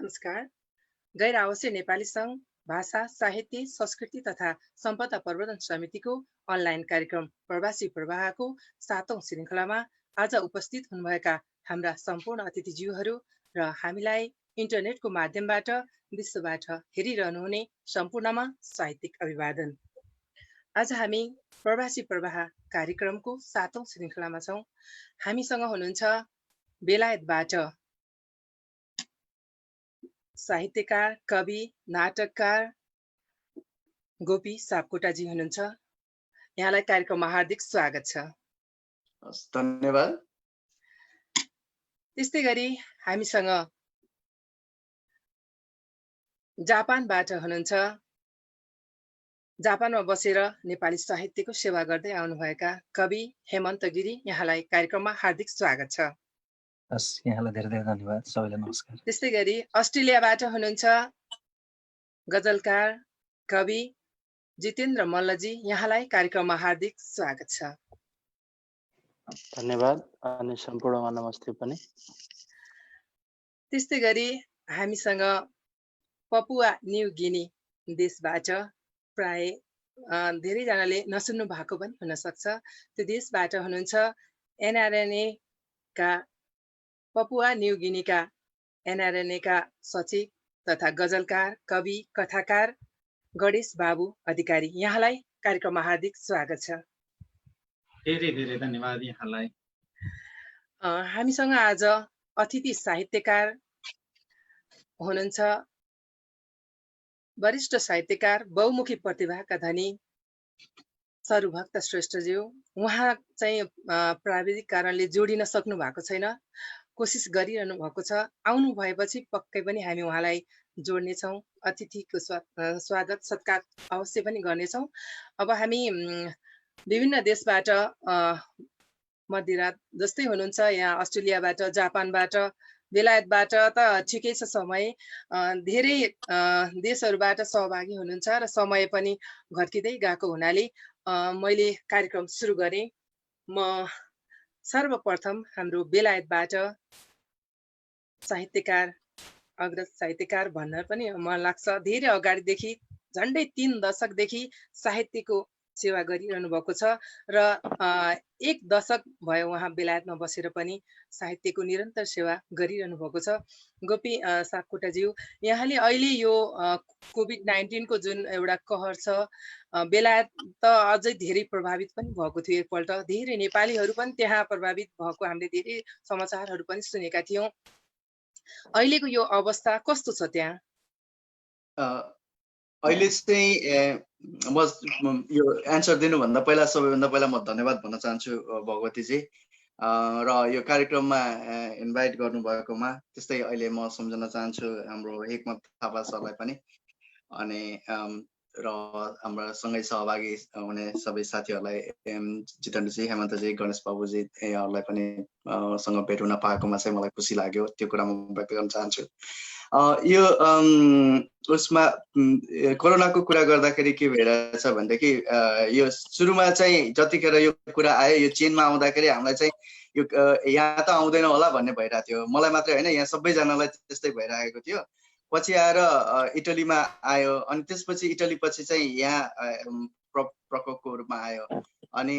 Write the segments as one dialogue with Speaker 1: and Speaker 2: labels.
Speaker 1: नमस्कार। गैर आवासीय नेपाली सङ्घ भाषा साहित्य संस्कृति तथा सम्पदा प्रवर्धन समितिको अनलाइन कार्यक्रम प्रवासी प्रवाहको 7औं श्रृङ्खलामा आज उपस्थित हुनुभएका हाम्रा सम्पूर्ण अतिथिज्यूहरू र हामीलाई इन्टरनेटको माध्यमबाट विश्वबाट हेरिरहनुहुने सम्पूर्णमा साहित्यिक अभिवादन। आज हामी प्रवासी प्रवाह कार्यक्रमको 7औं श्रृङ्खलामा छौँ। हामीसँग हुनुहुन्छ बेलायतबाट साहित्यकार, कवि, नाटककार गोपी सापकोटाजी हुनुहुन्छ। यहाँलाई कार्यक्रममा हार्दिक स्वागत छ।
Speaker 2: धन्यवाद।
Speaker 1: त्यस्तै गरी हामीसँग जापानबाट हुनुहुन्छ। जापानमा बसेर नेपाली साहित्यको सेवा गर्दै आउनुभएका कवि हेमन्त गिरी, यहाँलाई कार्यक्रममा हार्दिक स्वागत छ।
Speaker 3: यहाँलाई धेरै धेरै धन्यवाद। सबैलाई नमस्कार।
Speaker 1: त्यस्तै गरी अस्ट्रेलियाबाट हुनुहुन्छ गजलकार, कवि जितेन्द्र मल्लजी, यहाँलाई कार्यक्रममा हार्दिक स्वागत छ।
Speaker 4: धन्यवाद अनि सम्पूर्णमा नमस्ते पनि।
Speaker 1: त्यस्तै गरी हामीसँग पपुवा न्यू गिनी देशबाट प्राय धेरैजनाले नसुन्नु भएको पनि हुनसक्छ, त्यो देशबाट हुनुहुन्छ एनआरएनए का पपुवा न्यू गिनीका एनआरएनए का सचिव तथा गजलकार, कवि, कथाकार गणेश बाबु अधिकारी, यहाँलाई कार्यक्रममा हार्दिक स्वागत छ।
Speaker 2: धेरै धेरै धन्यवाद यहाँलाई।
Speaker 1: हामीसँग आज अतिथि साहित्यकार हुनुहुन्छ वरिष्ठ साहित्यकार, बहुमुखी प्रतिभाका धनी सरुभक्त श्रेष्ठज्यू। उहाँ चाहिँ प्राविधिक कारणले जोडिन सक्नु भएको छैन, कोसिस गरिरहनु भएको छ। आउनु भएपछि पक्कै पनि हामी उहाँलाई जोड्नेछौँ, अतिथिको स्वागत सत्कार अवश्य पनि गर्नेछौँ। अब हामी विभिन्न देशबाट मध्यरात जस्तै हुनुहुन्छ, यहाँ अस्ट्रेलियाबाट, जापानबाट, बेलायतबाट त ठिकै छ समय, धेरै देशहरूबाट सहभागी हुनुहुन्छ र समय पनि घट्किँदै गएको हुनाले मैले कार्यक्रम सुरु गरेँ। म सर्वप्रथम हाम्रो बेलायतबाट साहित्यकार, अग्रज साहित्यकार भन्न पनि मन लाग्छ, धेरै अगाडिदेखि झन्डै 3 दशकदेखि साहित्यको सेवा गरिरहनु भएको छ र 1 दशक भयो उहाँ बेलायतमा बसेर पनि साहित्यको निरन्तर सेवा गरिरहनु भएको छ। गोपी सापकोटाज्यू, यहाँले अहिले यो कोभिड-19 को जुन एउटा कहर छ, बेलायत त अझै धेरै प्रभावित पनि भएको थियो। एकपल्ट धेरै नेपालीहरू पनि त्यहाँ प्रभावित भएको हामीले धेरै समाचारहरू पनि सुनेका थियौँ। अहिलेको यो अवस्था कस्तो छ त्यहाँ?
Speaker 2: अहिले चाहिँ म यो एन्सर दिनुभन्दा पहिला सबैभन्दा पहिला म धन्यवाद भन्न चाहन्छु भगवतीजी, र यो कार्यक्रममा इन्भाइट गर्नुभएकोमा। त्यस्तै अहिले म सम्झन चाहन्छु हाम्रो हिक्मत थापा सरलाई पनि, अनि र हाम्रा सँगै सहभागी हुने सबै साथीहरूलाई, जितेन्द्रजी, हेमन्तजी, गणेश बाबुजी, यहाँहरूलाई पनि सँग भेट हुन पाएकोमा चाहिँ मलाई खुसी लाग्यो। त्यो कुरा म व्यक्त गर्न चाहन्छु। यो उसमा कोरोनाको कुरा गर्दाखेरि के भइरहेछ भनेदेखि, यो सुरुमा चाहिँ जतिखेर यो कुरा आयो, यो चीनमा आउँदाखेरि हामीलाई चाहिँ यो यहाँ त आउँदैन होला भन्ने भइरहेको थियो। मलाई मात्रै होइन, यहाँ सबैजनालाई त्यस्तै भइरहेको थियो। पछि आएर इटलीमा आयो, अनि त्यसपछि इटली पछि चाहिँ यहाँ प्रकोपको रूपमा आयो। अनि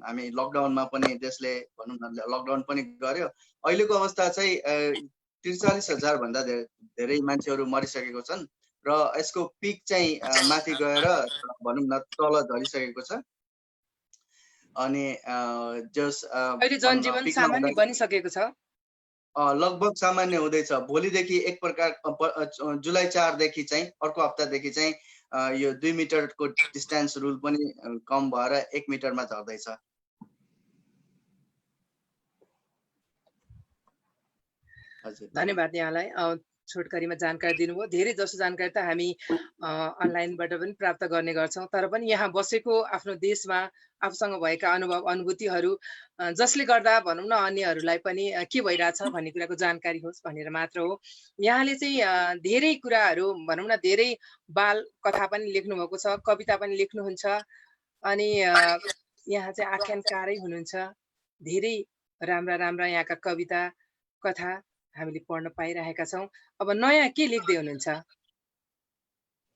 Speaker 2: हामी लकडाउनमा पनि देशले भनौँ न लकडाउन पनि गर्यो। अहिलेको अवस्था चाहिँ 43,000 भन्दा धेरै मान्छेहरू मरिसकेको छन् र यसको पिक चाहिँ माथि गएर भनौँ न तल झरिसकेको छ। अनि जस
Speaker 1: अहिले जनजीवन सामान्य बनिसकेको छ,
Speaker 2: लगभग सामान्य हुँदैछ। भोलिदेखि एक प्रकार जुलाई 4 देखि चाहिँ अर्को हप्तादेखि चाहिँ यो 2 मिटरको डिस्टेन्स रुल पनि कम भएर 1 मिटरमा झर्दैछ।
Speaker 1: धन्यवाद यहाँलाई छोटकरीमा जानकारी दिनुभयो। धेरै जसो जानकारी त हामी अनलाइनबाट पनि प्राप्त गर्ने गर्छौँ, तर पनि यहाँ बसेको आफ्नो देशमा आफूसँग भएका अनुभव अनुभूतिहरू जसले गर्दा भनौँ न अन्यहरूलाई पनि के भइरहेछ भन्ने कुराको जानकारी होस् भनेर मात्र हो। यहाँले चाहिँ धेरै कुराहरू भनौँ न धेरै बाल कथा पनि लेख्नुभएको छ, कविता पनि लेख्नुहुन्छ, अनि यहाँ चाहिँ आख्यानकारै हुनुहुन्छ। धेरै राम्रा राम्रा यहाँका कविता कथा हामीले पढ्न पाइरहेका छौँ। अब नयाँ के लेख्दै हुनुहुन्छ?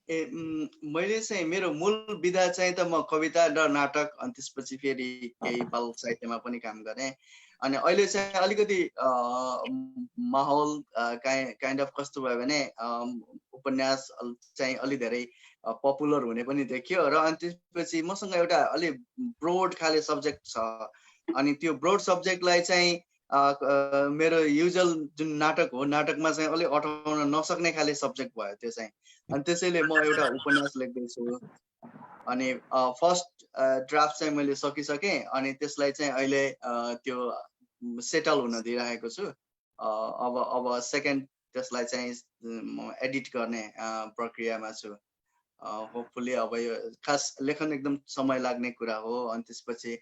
Speaker 2: मैले चाहिँ मेरो मूल विधा चाहिँ त म कविता र नाटक अनि त्यसपछि फेरि केही बाल साहित्यमा पनि काम गरेँ। अनि अहिले चाहिँ अलिकति माहौल काइन्ड अफ कस्तो भयो भने उपन्यास चाहिँ अलि धेरै पपुलर हुने पनि देखियो र अनि त्यसपछि मसँग एउटा अलि ब्रोड खाले सब्जेक्ट छ। अनि त्यो ब्रोड सब्जेक्टलाई चाहिँ मेरो युजुअल जुन नाटक हो नाटकमा चाहिँ अलि अटाउन नसक्ने खाले सब्जेक्ट भयो त्यो चाहिँ। अनि त्यसैले म एउटा उपन्यास लेख्दैछु। अनि फर्स्ट ड्राफ्ट चाहिँ मैले सकिसकेँ। अनि त्यसलाई चाहिँ अहिले त्यो सेटल हुन दिइरहेको छु। अब सेकेन्ड त्यसलाई चाहिँ म एडिट गर्ने प्रक्रियामा छु। होपफुली अब यो खास लेखन एकदम समय लाग्ने कुरा हो। अनि त्यसपछि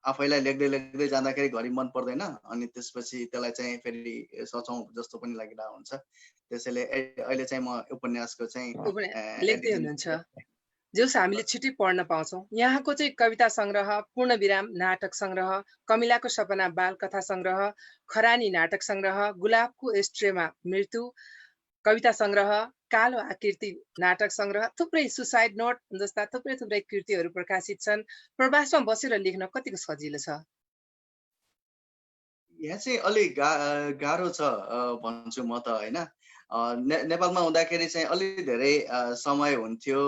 Speaker 2: आफैलाई लेख्दै जाँदाखेरि घरि मन पर्दैन। अनि त्यसपछि त्यसलाई चाहिँ फेरि सचौँ जस्तो पनि लागिरहेको हुन्छ। त्यसैले अहिले चाहिँ म उपन्यासको चाहिँ
Speaker 1: लेख्दै हुनुहुन्छ। जस हामीले छिटै पढ्न पाउँछौँ। यहाँको चाहिँ कविता सङ्ग्रह, पूर्णविराम नाटक सङ्ग्रह, कमिलाको सपना बाल कथा सङ्ग्रह, खरानी नाटक सङ्ग्रह, गुलाबको एस्ट्रेमा मृत्यु कविता सङ्ग्रह, कालो आकृति नाटक सङ्ग्रह, थुप्रै सुसाइड नोट जस्ता थुप्रै कृतिहरू प्रकाशित छन्। प्रवासमा बसेर लेख्न कतिको सजिलो छ?
Speaker 2: यहाँ चाहिँ अलिक गाह्रो छ भन्छु म त होइन। नेपालमा हुँदाखेरि चाहिँ अलि धेरै समय हुन्थ्यो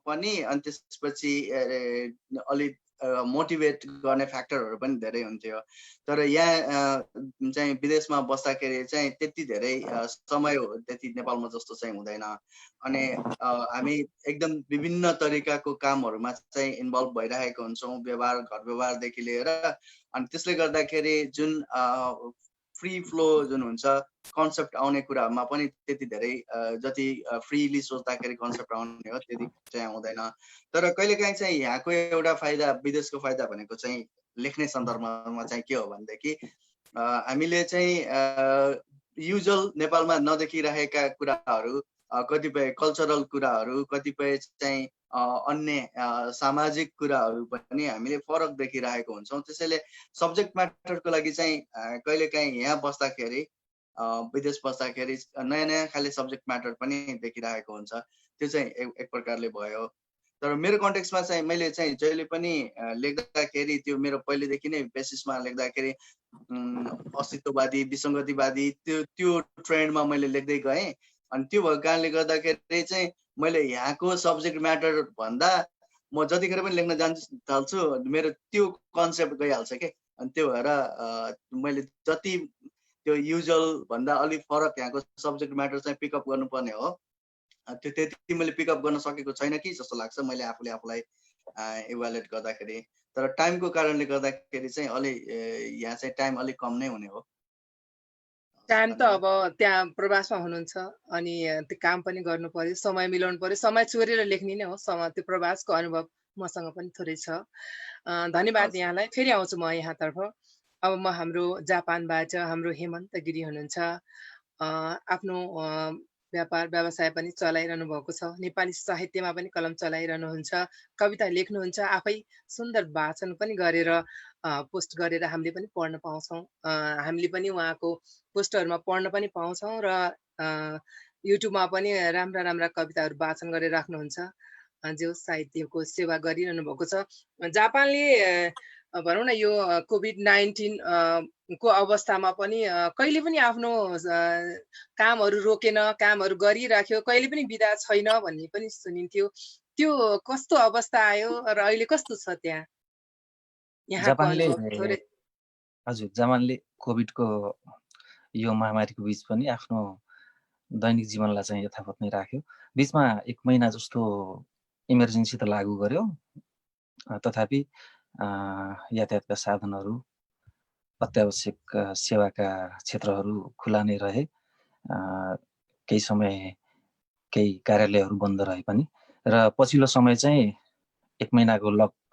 Speaker 2: पनि। अनि त्यसपछि अलि मोटिभेट गर्ने फ्याक्टरहरू पनि धेरै हुन्थ्यो। तर यहाँ चाहिँ विदेशमा बस्दाखेरि चाहिँ त्यति धेरै समय हो त्यति नेपालमा जस्तो चाहिँ हुँदैन। अनि हामी एकदम विभिन्न तरिकाको कामहरूमा चाहिँ इन्भल्भ भइरहेको हुन्छौँ, व्यवहार घर व्यवहारदेखि लिएर। अनि त्यसले गर्दाखेरि जुन फ्री फ्लो जुन हुन्छ कन्सेप्ट आउने कुरामा पनि त्यति धेरै जति फ्रीली सोच्दाखेरि कन्सेप्ट आउने हो त्यति चाहिँ आउँदैन। तर कहिलेकाहीँ चाहिँ यहाँको एउटा फाइदा विदेशको फाइदा भनेको चाहिँ लेख्ने सन्दर्भमा चाहिँ के हो भनेदेखि हामीले चाहिँ युजुअल नेपालमा नदेखिरहेका कुराहरू, कतिपय कल्चरल कुराहरू, कतिपय चाहिँ अन्य सामाजिक कुराहरू पनि हामीले फरक देखिरहेको हुन्छौँ। त्यसैले सब्जेक्ट म्याटरको लागि चाहिँ कहिलेकाहीँ यहाँ बस्दाखेरि विदेश बस्दाखेरि नयाँ खाले सब्जेक्ट म्याटर पनि देखिरहेको हुन्छ। त्यो चाहिँ एक प्रकारले भयो। तर मेरो कन्टेक्स्टमा चाहिँ मैले चाहिँ जहिले पनि लेख्दाखेरि त्यो मेरो पहिलेदेखि नै बेसिसमा लेख्दाखेरि अस्तित्ववादी विसङ्गतिवादी त्यो ट्रेन्डमा मैले लेख्दै गएँ। अनि त्यो भएको कारणले गर्दाखेरि चाहिँ मैले यहाँको सब्जेक्ट म्याटर भन्दा म जतिखेर पनि लेख्न थाल्छु मेरो त्यो कन्सेप्ट गइहाल्छ के। अनि त्यो भएर मैले जति त्यो युजुअल भन्दा अलिक फरक यहाँको सब्जेक्ट म्याटर चाहिँ पिकअप गर्नुपर्ने हो त्यो त्यति मैले पिकअप गर्न सकेको छैन कि जस्तो लाग्छ मैले आफूलाई इभ्यालुएट गर्दाखेरि। तर टाइमको कारणले गर्दाखेरि चाहिँ अलि यहाँ चाहिँ टाइम अलिक कम नै हुने हो।
Speaker 1: टाइम त अब त्यहाँ प्रवासमा हुनुहुन्छ अनि त्यो काम पनि गर्नु पर्यो, समय मिलाउनु पर्यो। समय चोरेर लेख्ने नै हो। त्यो प्रवासको अनुभव मसँग पनि थोरै छ। धन्यवाद यहाँलाई। फेरि आउँछु म यहाँतर्फ। अब म हाम्रो जापानबाट हाम्रो हेमन्त गिरी हुनुहुन्छ। आफ्नो व्यापार व्यवसाय पनि चलाइरहनु भएको छ। नेपाली साहित्यमा पनि कलम चलाइरहनुहुन्छ, कविता लेख्नुहुन्छ, आफै सुन्दर वाचन पनि गरेर पोस्ट गरेर हामीले पनि पढ्न पाउँछौँ। हामीले पनि उहाँको पोस्टहरूमा पढ्न पनि पाउँछौँ र युट्युबमा पनि राम्रा कविताहरू वाचन गरेर राख्नुहुन्छ। जो साहित्यको सेवा गरिरहनु भएको छ। जापानले भनौँ न यो कोभिड-19 को अवस्थामा पनि कहिले पनि आफ्नो कामहरू रोकेन, कामहरू गरिराख्यो, कहिले पनि बिदा छैन भन्ने पनि सुनिन्थ्यो। त्यो कस्तो अवस्था आयो र अहिले कस्तो छ त्यहाँ? यहाँको अनुभव थोरै।
Speaker 3: हजुर, जापानले कोभिडको यो महामारीको बीच पनि आफ्नो दैनिक जीवनलाई चाहिँ यथावत नै राख्यो। बीचमा 1 महिना जस्तो इमर्जेन्सी त लागू गर्यो। तथापि यातायातका साधनहरू, अत्यावश्यक सेवाका क्षेत्रहरू खुला नै रहे। केही समय केही कार्यालयहरू बन्द रहे पनि र पछिल्लो समय चाहिँ 1 महिनाको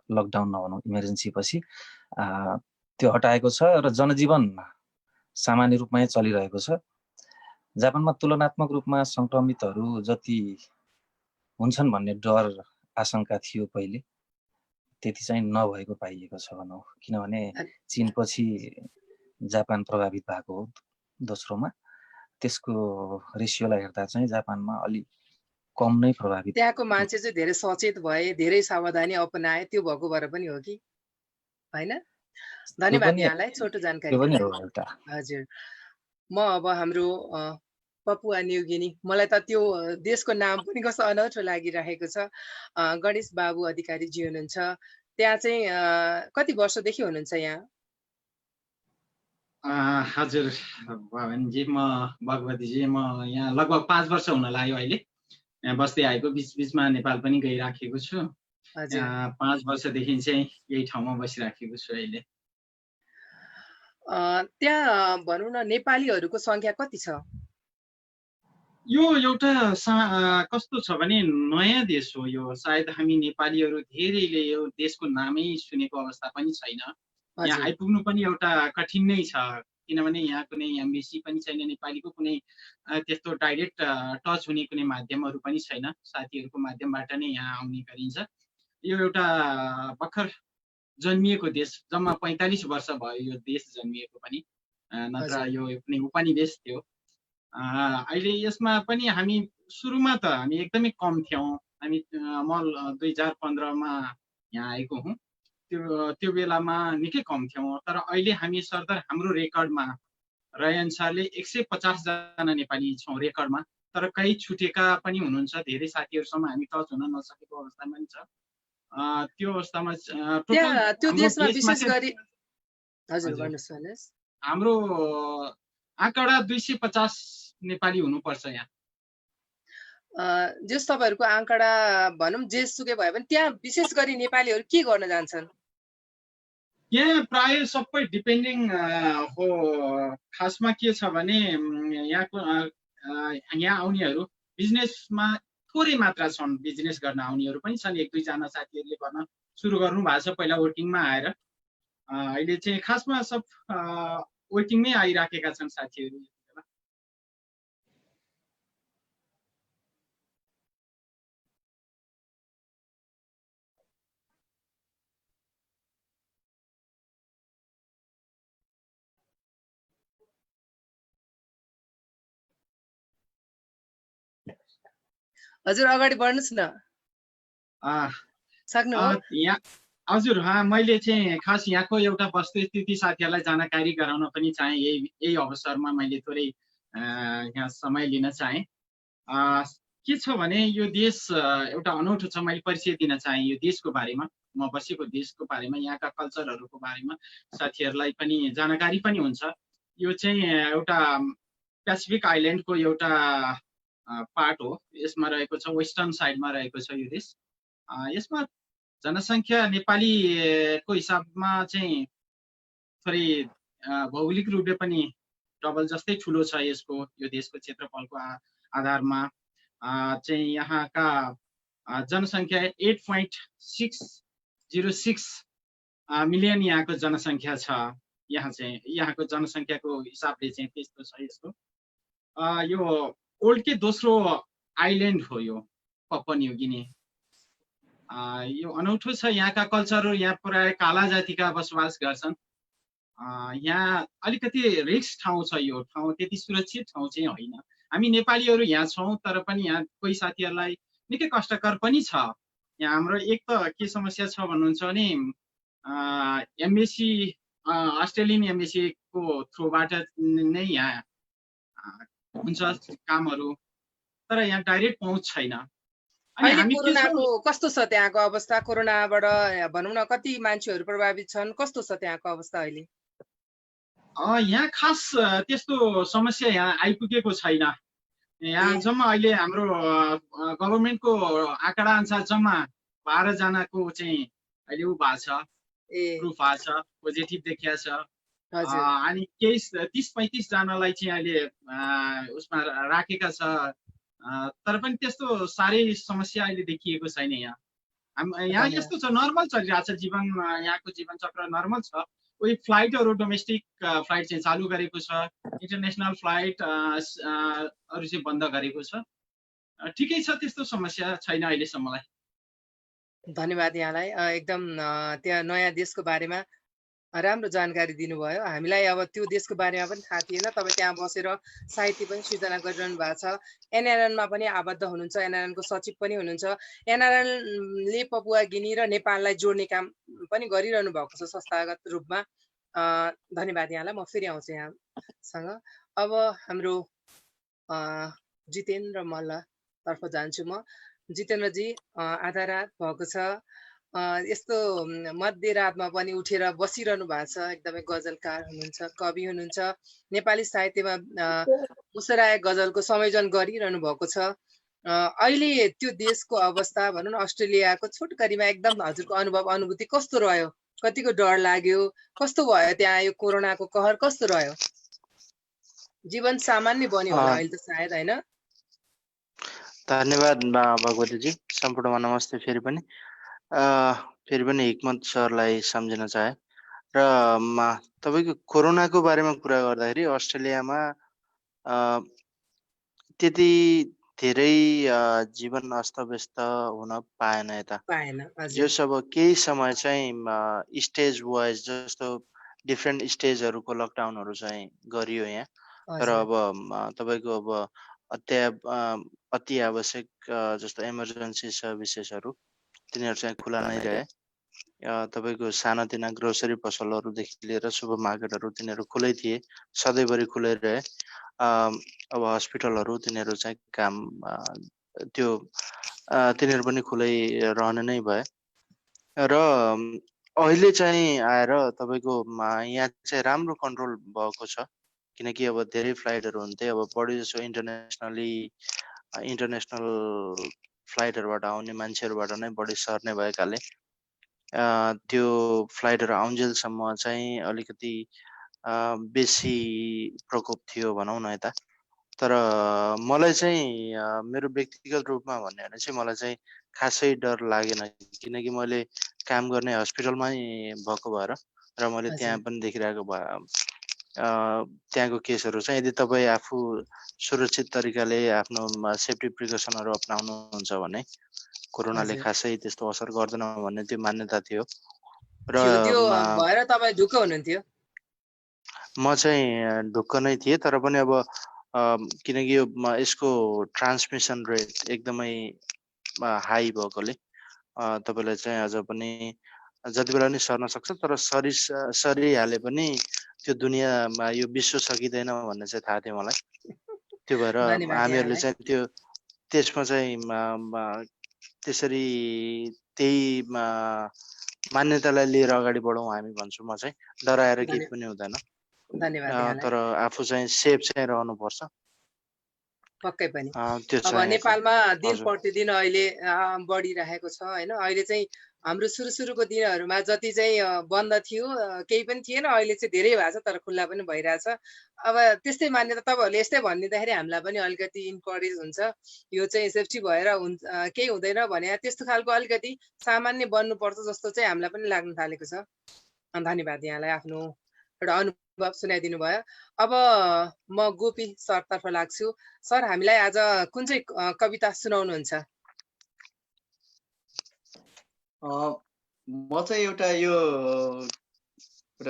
Speaker 3: लकडाउन नभनौँ इमर्जेन्सी पछि त्यो हटाएको छ र जनजीवन सामान्य रूपमै चलिरहेको छ। जापानमा तुलनात्मक रूपमा संक्रमितहरू जति हुन्छन् भन्ने डर आशंका थियो पहिले, त्यति चाहिँ नभएको पाइएको छ भनौँ। किनभने चीनपछि जापान प्रभावित भएको हो दोस्रोमा। त्यसको रेसियोलाई हेर्दा चाहिँ जापानमा अलि कम नै प्रभावित।
Speaker 1: त्यहाँको मान्छे चाहिँ धेरै सचेत भए, धेरै सावधानी अपनाए, त्यो भएको भएर पनि हो कि होइन? धन्यवाद यहाँलाई छोटो जानकारी
Speaker 3: त्यो पनि
Speaker 1: दिनु।
Speaker 3: हो एउटा।
Speaker 1: हजुर, म अब हाम्रो पपुवा न्युगिनी, मलाई त त्यो देशको नाम पनि कस्तो अनौठो लागिरहेको छ। गणेश बाबु अधिकारीजी हुनुहुन्छ, त्यहाँ चाहिँ कति वर्षदेखि हुनुहुन्छ यहाँ?
Speaker 5: हजुर भवानीजी, म भगवतीजी, म यहाँ लगभग 5 वर्ष हुन लाग्यो अहिले यहाँ बस्दै आएको। बिचबिचमा नेपाल पनि गइराखेको छु। 5 वर्षदेखि चाहिँ यही ठाउँमा बसिराखेको छु अहिले।
Speaker 1: त्यहाँ भनौँ न नेपालीहरूको सङ्ख्या कति छ?
Speaker 5: यो एउटा कस्तो छ भने नयाँ देश हो यो। सायद हामी नेपालीहरू धेरैले यो देशको नामै सुनेको अवस्था पनि छैन। यहाँ आइपुग्नु पनि एउटा कठिन नै छ, किनभने यहाँ कुनै एम्बेसी पनि छैन, नेपालीको कुनै त्यस्तो डाइरेक्ट टच हुने कुनै माध्यमहरू पनि छैन। साथीहरूको माध्यमबाट नै यहाँ आउने गरिन्छ। यो एउटा भर्खर जन्मिएको देश, जम्मा 45 वर्ष भयो यो देश जन्मिएको पनि, नत्र यो कुनै उपनिवेश थियो। अहिले यसमा पनि हामी सुरुमा त हामी एकदमै कम थियौँ। हामी म 2015मा यहाँ आएको हुँ। त्यो बेलामा निकै कम थियौँ, तर अहिले हामी सरदर हाम्रो रेकर्डमा रहेअनुसारले 150 जना नेपाली छौँ रेकर्डमा। तर कहीँ छुटेका पनि हुनुहुन्छ, धेरै साथीहरूसँग हामी टच हुन नसकेको अवस्थामा पनि छ। त्यो अवस्थामा
Speaker 1: त्यो देशमा विशेष गरी हजुर भन्नुहोस्।
Speaker 5: हाम्रो आँकडा 250 नेपाली हुनुपर्छ यहाँ।
Speaker 1: जस तपाईँहरूको आँकडा भनौँ जेसुकै भयो भने त्यहाँ विशेष गरी नेपालीहरू के गर्न जान्छन्?
Speaker 5: यहाँ प्राय सबै डिपेन्डिङ हो। खासमा के छ भने यहाँ आउनेहरू बिजनेसमा थोरै मात्रा छन्। बिजनेस गर्न आउनेहरू पनि छन्, 1-2 जना साथीहरूले गर्न सुरु गर्नु भएको छ पहिला वर्किङमा आएर। अहिले चाहिँ खासमा सब वर्किङमै आइराखेका छन् साथीहरू।
Speaker 1: हजुर अगाडि बढ्नुहोस् न।
Speaker 5: हजुर, मैले चाहिँ खास यहाँको एउटा वस्तुस्थिति साथीहरूलाई जानकारी गराउन पनि चाहेँ। यही अवसरमा मैले थोरै यहाँ समय लिन चाहेँ। के छ भने यो देश एउटा अनौठो छ। मैले परिचय दिन चाहेँ यो देशको बारेमा, म बसेको देशको बारेमा, यहाँका कल्चरहरूको बारेमा साथीहरूलाई पनि जानकारी पनि हुन्छ। यो चाहिँ एउटा पेसिफिक आइल्यान्डको एउटा पार्ट हो। यसमा रहेको छ, वेस्टर्न साइडमा रहेको छ यो देश। यसमा जनसङ्ख्या नेपालीको हिसाबमा चाहिँ थोरै भौगोलिक रूपले पनि डबल जस्तै ठुलो छ यो देशको क्षेत्रफलको आधारमा। चाहिँ यहाँका जनसङ्ख्या 8.606 मिलियन यहाँको जनसङ्ख्या छ। यहाँको जनसङ्ख्याको हिसाबले चाहिँ त्यस्तो छ यसको। यो वर्ल्डकै दोस्रो आइल्यान्ड हो यो पपुवा न्युगिनी। यो अनौठो छ। यहाँका कल्चरहरू, यहाँ प्राय काला जातिका बसोबास गर्छन्। यहाँ अलिकति रिस्क ठाउँ छ। यो ठाउँ त्यति सुरक्षित ठाउँ चाहिँ होइन। हामी नेपालीहरू यहाँ छौँ, तर पनि यहाँ कोही साथीहरूलाई निकै कष्टकर पनि छ। यहाँ हाम्रो एक त के समस्या छ भन्नुहुन्छ भने एम्बेसी, अस्ट्रेलियन एम्बेसीको थ्रुबाट नै यहाँ हुन्छ कामहरू, तर यहाँ डाइरेक्ट पहुँच छैन।
Speaker 1: कोरोनाको कस्तो छ त्यहाँको अवस्था? कोरोनाबाट भनौँ न कति मान्छेहरू प्रभावित छन्? कस्तो छ त्यहाँको अवस्था अहिले?
Speaker 5: यहाँ खास त्यस्तो समस्या यहाँ आइपुगेको छैन। यहाँ जम्मा अहिले हाम्रो गभर्मेन्टको आँकडा अनुसार जम्मा 12 जनाको चाहिँ अहिले ऊ भएको छ, प्रुफ भएको छ, पोजिटिभ देखिया छ। अनि केही 30-35 जनालाई चाहिँ अहिले उसमा राखेका छ। तर पनि त्यस्तो साह्रै समस्या अहिले देखिएको छैन। यहाँ यस्तो छ, नर्मल चलिरहेको छ जीवन। यहाँको जीवन चक्र नर्मल छ। कोही फ्लाइटहरू डोमेस्टिक फ्लाइट चाहिँ चालु गरेको छ, इन्टरनेसनल फ्लाइट अरू चाहिँ बन्द गरेको छ। ठिकै छ, त्यस्तो समस्या छैन अहिलेसम्मलाई।
Speaker 1: धन्यवाद यहाँलाई। एकदम त्यहाँ नयाँ देशको बारेमा राम्रो जानकारी दिनुभयो। हामीलाई अब त्यो देशको बारेमा पनि थाहा थिएन। तपाईँ त्यहाँ बसेर साहित्य पनि सृजना गरिरहनु भएको छ। एनआरएनमा पनि आबद्ध हुनुहुन्छ, एनआरएनको सचिव पनि हुनुहुन्छ। एनआरएनले पपुवा गिनी र नेपाललाई जोड्ने काम पनि गरिरहनु भएको छ संस्थागत रूपमा। धन्यवाद यहाँलाई। म फेरि आउँछु यहाँसँग। अब हाम्रो जितेन्द्र मल्लतर्फ जान्छु म। जितेन्द्रजी, आधा रात भएको छ, यस्तो मध्यरातमा पनि उठेर बसिरहनु भएको छ। एकदमै गजलकार हुनुहुन्छ, कवि हुनुहुन्छ, नेपाली साहित्यमा मुसराय गजलको संयोजन गरिरहनु भएको छ। अहिले त्यो देशको अवस्था भनौँ न, अस्ट्रेलियाको छोटकरीमा एकदम हजुरको अनुभूति कस्तो रह्यो? कतिको डर लाग्यो? कस्तो भयो त्यहाँ? यो कोरोनाको कहर कस्तो रह्यो? जीवन सामान्य बन्यो होला अहिले त सायद, होइन?
Speaker 4: धन्यवाद भगवतीजी। सम्पूर्णमा नमस्ते। फेरि पनि हिक्मत सरलाई सम्झिन चाहे। र तपाईँको कोरोनाको बारेमा कुरा गर्दाखेरि अस्ट्रेलियामा त्यति धेरै जीवन अस्तव्यस्त हुन पाएन यता। जस अब केही समय चाहिँ स्टेज वाइज, जस्तो डिफ्रेन्ट स्टेजहरूको लकडाउनहरू चाहिँ गरियो यहाँ। तर अब तपाईँको अब अति आवश्यक जस्तो इमर्जेन्सी सर्भिसेसहरू तिनीहरू चाहिँ खुला नै रहे। तपाईँको सानातिना ग्रोसरी पसलहरूदेखि लिएर सुपर मार्केटहरू तिनीहरू खुलै थिए, सधैँभरि खुलै रहे। अब हस्पिटलहरू तिनीहरू चाहिँ काम त्यो तिनीहरू पनि खुलै रहने नै भए। र अहिले चाहिँ आएर तपाईँको यहाँ चाहिँ राम्रो कन्ट्रोल भएको छ, किनकि अब धेरै फ्लाइटहरू हुन्थे। अब बढी जसो इन्टरनेसनल फ्लाइटहरूबाट आउने मान्छेहरूबाट नै बढी सर्ने भएकाले त्यो फ्लाइटहरू आउन्जेलसम्म चाहिँ अलिकति बेसी प्रकोप थियो भनौँ न यता। तर मलाई चाहिँ मेरो व्यक्तिगत रूपमा भन्ने भने चाहिँ मलाई चाहिँ खासै डर लागेन, किनकि मैले काम गर्ने हस्पिटलमै भएको भएर र मैले त्यहाँ पनि देखिरहेको भए त्यहाँको केसहरू चाहिँ यदि तपाईँ आफू सुरक्षित तरिकाले आफ्नो सेफ्टी प्रिकसनहरू अपनाउनुहुन्छ भने कोरोनाले खासै त्यस्तो असर गर्दैन भन्ने त्यो मान्यता थियो। र
Speaker 1: भएर तपाईँ ढुक्क हुनुहुन्थ्यो?
Speaker 4: म चाहिँ ढुक्क नै थिएँ, तर पनि अब किनकि यसको ट्रान्समिसन रेट एकदमै हाई भएकोले तपाईँलाई चाहिँ अझ पनि जति बेला पनि सर्न सक्छ। तर सरिहाले पनि त्यो दुनियाँमा यो विश्व सकिँदैन भन्ने चाहिँ थाहा थियो मलाई। त्यो भएर हामीहरूले चाहिँ त्यसमा चाहिँ त्यसरी त्यही मान्यतालाई लिएर अगाडि बढौँ हामी भन्छु। म चाहिँ डराएर केही पनि हुँदैन, तर आफू चाहिँ सेफ चाहिँ रहनुपर्छ।
Speaker 1: पक्कै पनि। अब नेपालमा दिन प्रतिदिन अहिले बढिरहेको छ, होइन? अहिले चाहिँ हाम्रो सुरुको दिनहरूमा जति चाहिँ बन्द थियो केही पनि थिएन, अहिले चाहिँ धेरै भएको छ, तर खुल्ला पनि भइरहेछ। अब त्यस्तै मान्यता तपाईँहरूले यस्तै भनिदिँदाखेरि हामीलाई पनि अलिकति इन्करेज हुन्छ, यो चाहिँ सेफ्टी भएर केही हुँदैन भने त्यस्तो खालको अलिकति सामान्य बन्नुपर्छ जस्तो चाहिँ हामीलाई पनि लाग्न थालेको छ। धन्यवाद यहाँलाई आफ्नो एउटा अनुभव सुनाइदिनु भयो। अब म गोपी सरतर्फ लाग्छु। सर, हामीलाई आज कुन चाहिँ कविता सुनाउनुहुन्छ?
Speaker 2: म चाहिँ एउटा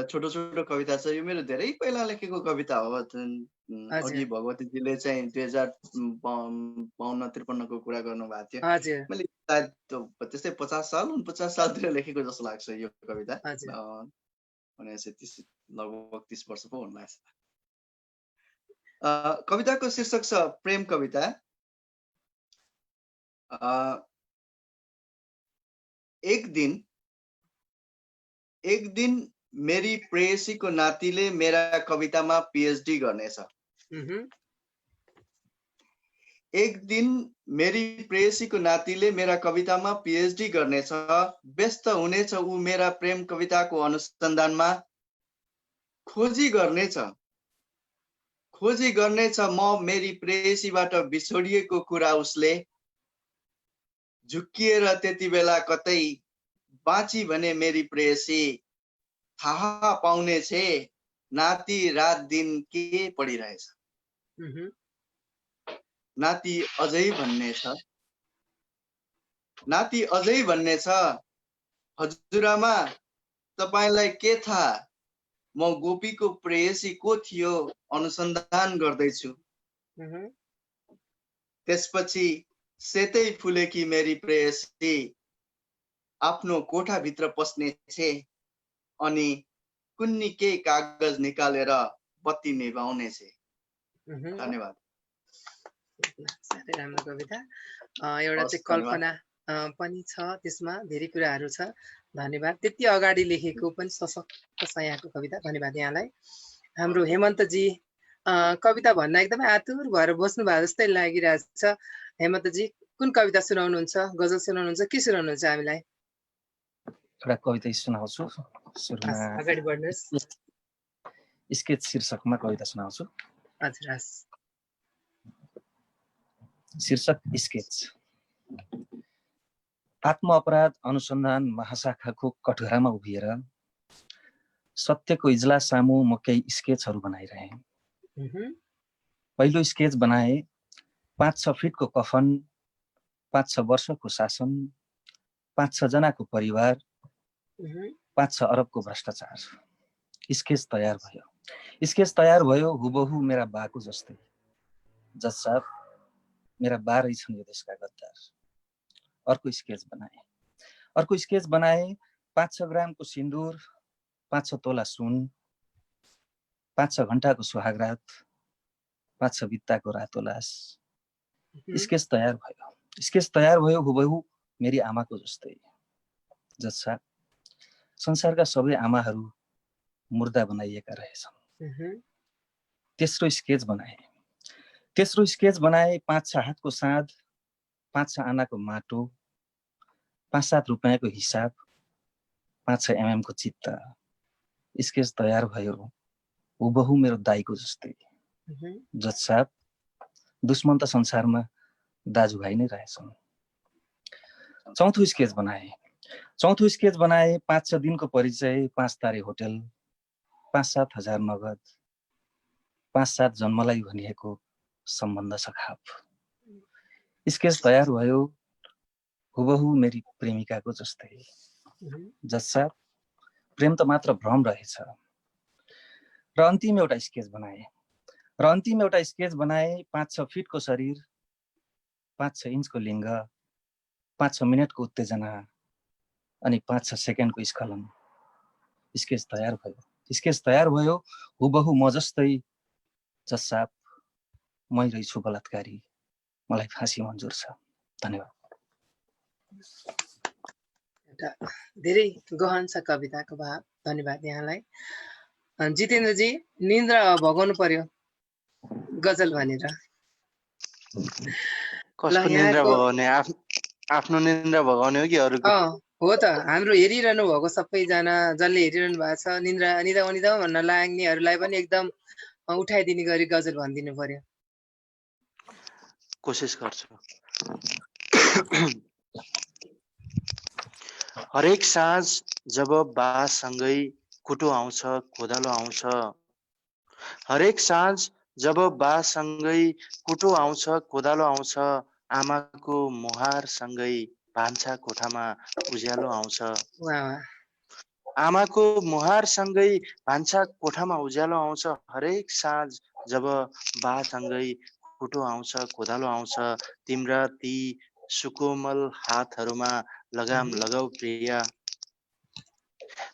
Speaker 2: छोटो कविता छ। यो मेरो धेरै पहिला लेखेको कविता हो। अघि भगवतीजीले चाहिँ 2052-53 को कुरा गर्नुभएको थियो। मैले सायद त्यस्तै 50 साल 49 सालतिर लेखेको जस्तो लाग्छ यो कविता। 1930 लगभग 30 वर्ष पो हुन लाग्छ। कविताको शीर्षक छ प्रेम कविता। एक दिन मेरी प्रेयसीको नातिले मेरा कवितामा पीएचडी गर्नेछ। एक दिन मेरी प्रेयसीको नातिले मेरा कवितामा पीएचडी गर्नेछ। व्यस्त हुनेछ ऊ मेरा प्रेम कविताको अनुसन्धानमा। खोजी गर्नेछ म मेरी प्रेयसीबाट बिछोडिएको कुरा उसले। झुक्किएर त्यति बेला कतै बाँची भने मेरी प्रेयसी। थाहा पाउने छे नाति रात दिन के पढिरहेछ। नाति अझै भन्ने छ हजुरआमा तपाईलाई के थाहा म गोपीको प्रेयसी को थियो अनुसन्धान गर्दैछु। त्यसपछि सेतै फुलेकी मेरी प्रेयसी आफ्नो कोठाभित्र पस्ने छे अनि कुन्नी केही कागज निकालेर बत्ती निभाउने छे। धन्यवाद।
Speaker 1: साह्रै राम्रो कविता। एउटा चाहिँ कल्पना पनि छ, त्यसमा धेरै कुराहरू छ। धन्यवाद। त्यति अगाडि लेखेको पनि सशक्त छ यहाँको कविता। धन्यवाद यहाँलाई। हाम्रो हेमन्तजी कविता भन्न एकदमै आतुर भएर बस्नु भएको जस्तै लागिरहेको छ। हेमन्तजी कुन कविता सुनाउनुहुन्छ? गजल सुनाउनुहुन्छ के सुनाउनुहुन्छ हामीलाई?
Speaker 3: एउटा कविता सुनाउँछु। सुरुमा
Speaker 1: अगाडि बढ्नुहोस्।
Speaker 3: स्केच शीर्षकमा कविता सुनाउँछु।
Speaker 1: हजुर हस्।
Speaker 3: शीर्षक स्केच। आत्म अपराध अनुसन्धान महाशाखाको कठघरामा उभिएर सत्यको इजलास सामु म केही स्केचहरू बनाइरहे। पहिलो स्केच बनाए 5-6 फिटको कफन, 5-6 वर्षको शासन, 5-6 जनाको परिवार, 5-6 अरबको भ्रष्टाचार। स्केच तयार भयो। स्केच तयार भयो हुबहु मेरा बाको जस्तै। जज साहब मेरा बा रहेछन् यो देशका गद्दार। अर्को स्केच बनाए। अर्को स्केच बनाए 5-6 ग्रामको सिन्दुर, 5-6 तोला सुन, 5-6 घण्टाको सुहागरात, 5-6 बित्ताको रातो लास। स्केच तयार भयो। स्केच तयार भयो हुबहु मेरी आमाको जस्तै। जज साहब संसारका सबै आमाहरू मुर्दा बनाइएका रहेछन्। तेस्रो स्केच बनाए। तेस्रो स्केच बनाए 5-6 हातको साँध, 5-6 आनाको माटो, 5-7 रुपैयाँको हिसाब, 5-6 mm को चित्त। स्केच तयार भयो हुबहु मेरो दाइको जस्तै। जज साहब दुश्मन त संसारमा दाजुभाइ नै रहेछन्। चौथो स्केच बनाए। चौथो स्केच बनाए 5-6 दिनको परिचय, 5 तारे होटल, 5-7 हजार नगद, 5-7 जन्मलाई भनिएको सम्बन्ध सखाप। स्केच तयार भयो हुबहु मेरी प्रेमिकाको जस्तै। जज साहब प्रेम त मात्र भ्रम रहेछ। र अन्तिम एउटा स्केच बनाए। 5-6 फिटको शरीर, 5-6 इन्चको लिङ्ग, 5-6 मिनटको उत्तेजना अनि 5-6 सेकेन्डको स्खलन। स्केच तयार भयो। स्केच तयार भयो हुबहु म जस्तै। जज साहब मै रहेछु बलात्कारी, मलाई फाँसी मन्जुर छ। धन्यवाद।
Speaker 1: धेरै गहन छ कविताको भाव। धन्यवाद यहाँलाई। जितेन्द्रजी निन्द्रा भगाउनु पर्यो गजल भनेर।
Speaker 4: कसको निन्द्रा भगाउने? आफ्नो निन्द्रा भगाउने हो कि अरूको?
Speaker 1: हो त, हाम्रो हेरिरहनु भएको सबैजना जसले हेरिरहनु भएको छ निदा भन्न लाग्नेहरूलाई पनि एकदम उठाइदिने गरी गजल भनिदिनु पर्यो।
Speaker 4: कोसिस गर्छु। हरेक साँझ जब बासँगै कुटो आउँछ कोदालो आउँछ, हरेक साँझ जब बासँगै कुटो आउँछ कोदालो आउँछ, आमाको मुहारसँगै भान्सा कोठामा उज्यालो आउँछ। आमाको मुहारसँगै भान्सा कोठामा उज्यालो आउँछ। हरेक साँझ जब बासँगै कुटो आउँछ कोदालो आउँछ, तिम्रा ती सुकोमल हातहरूमा लगाम लगाऊ प्रिया।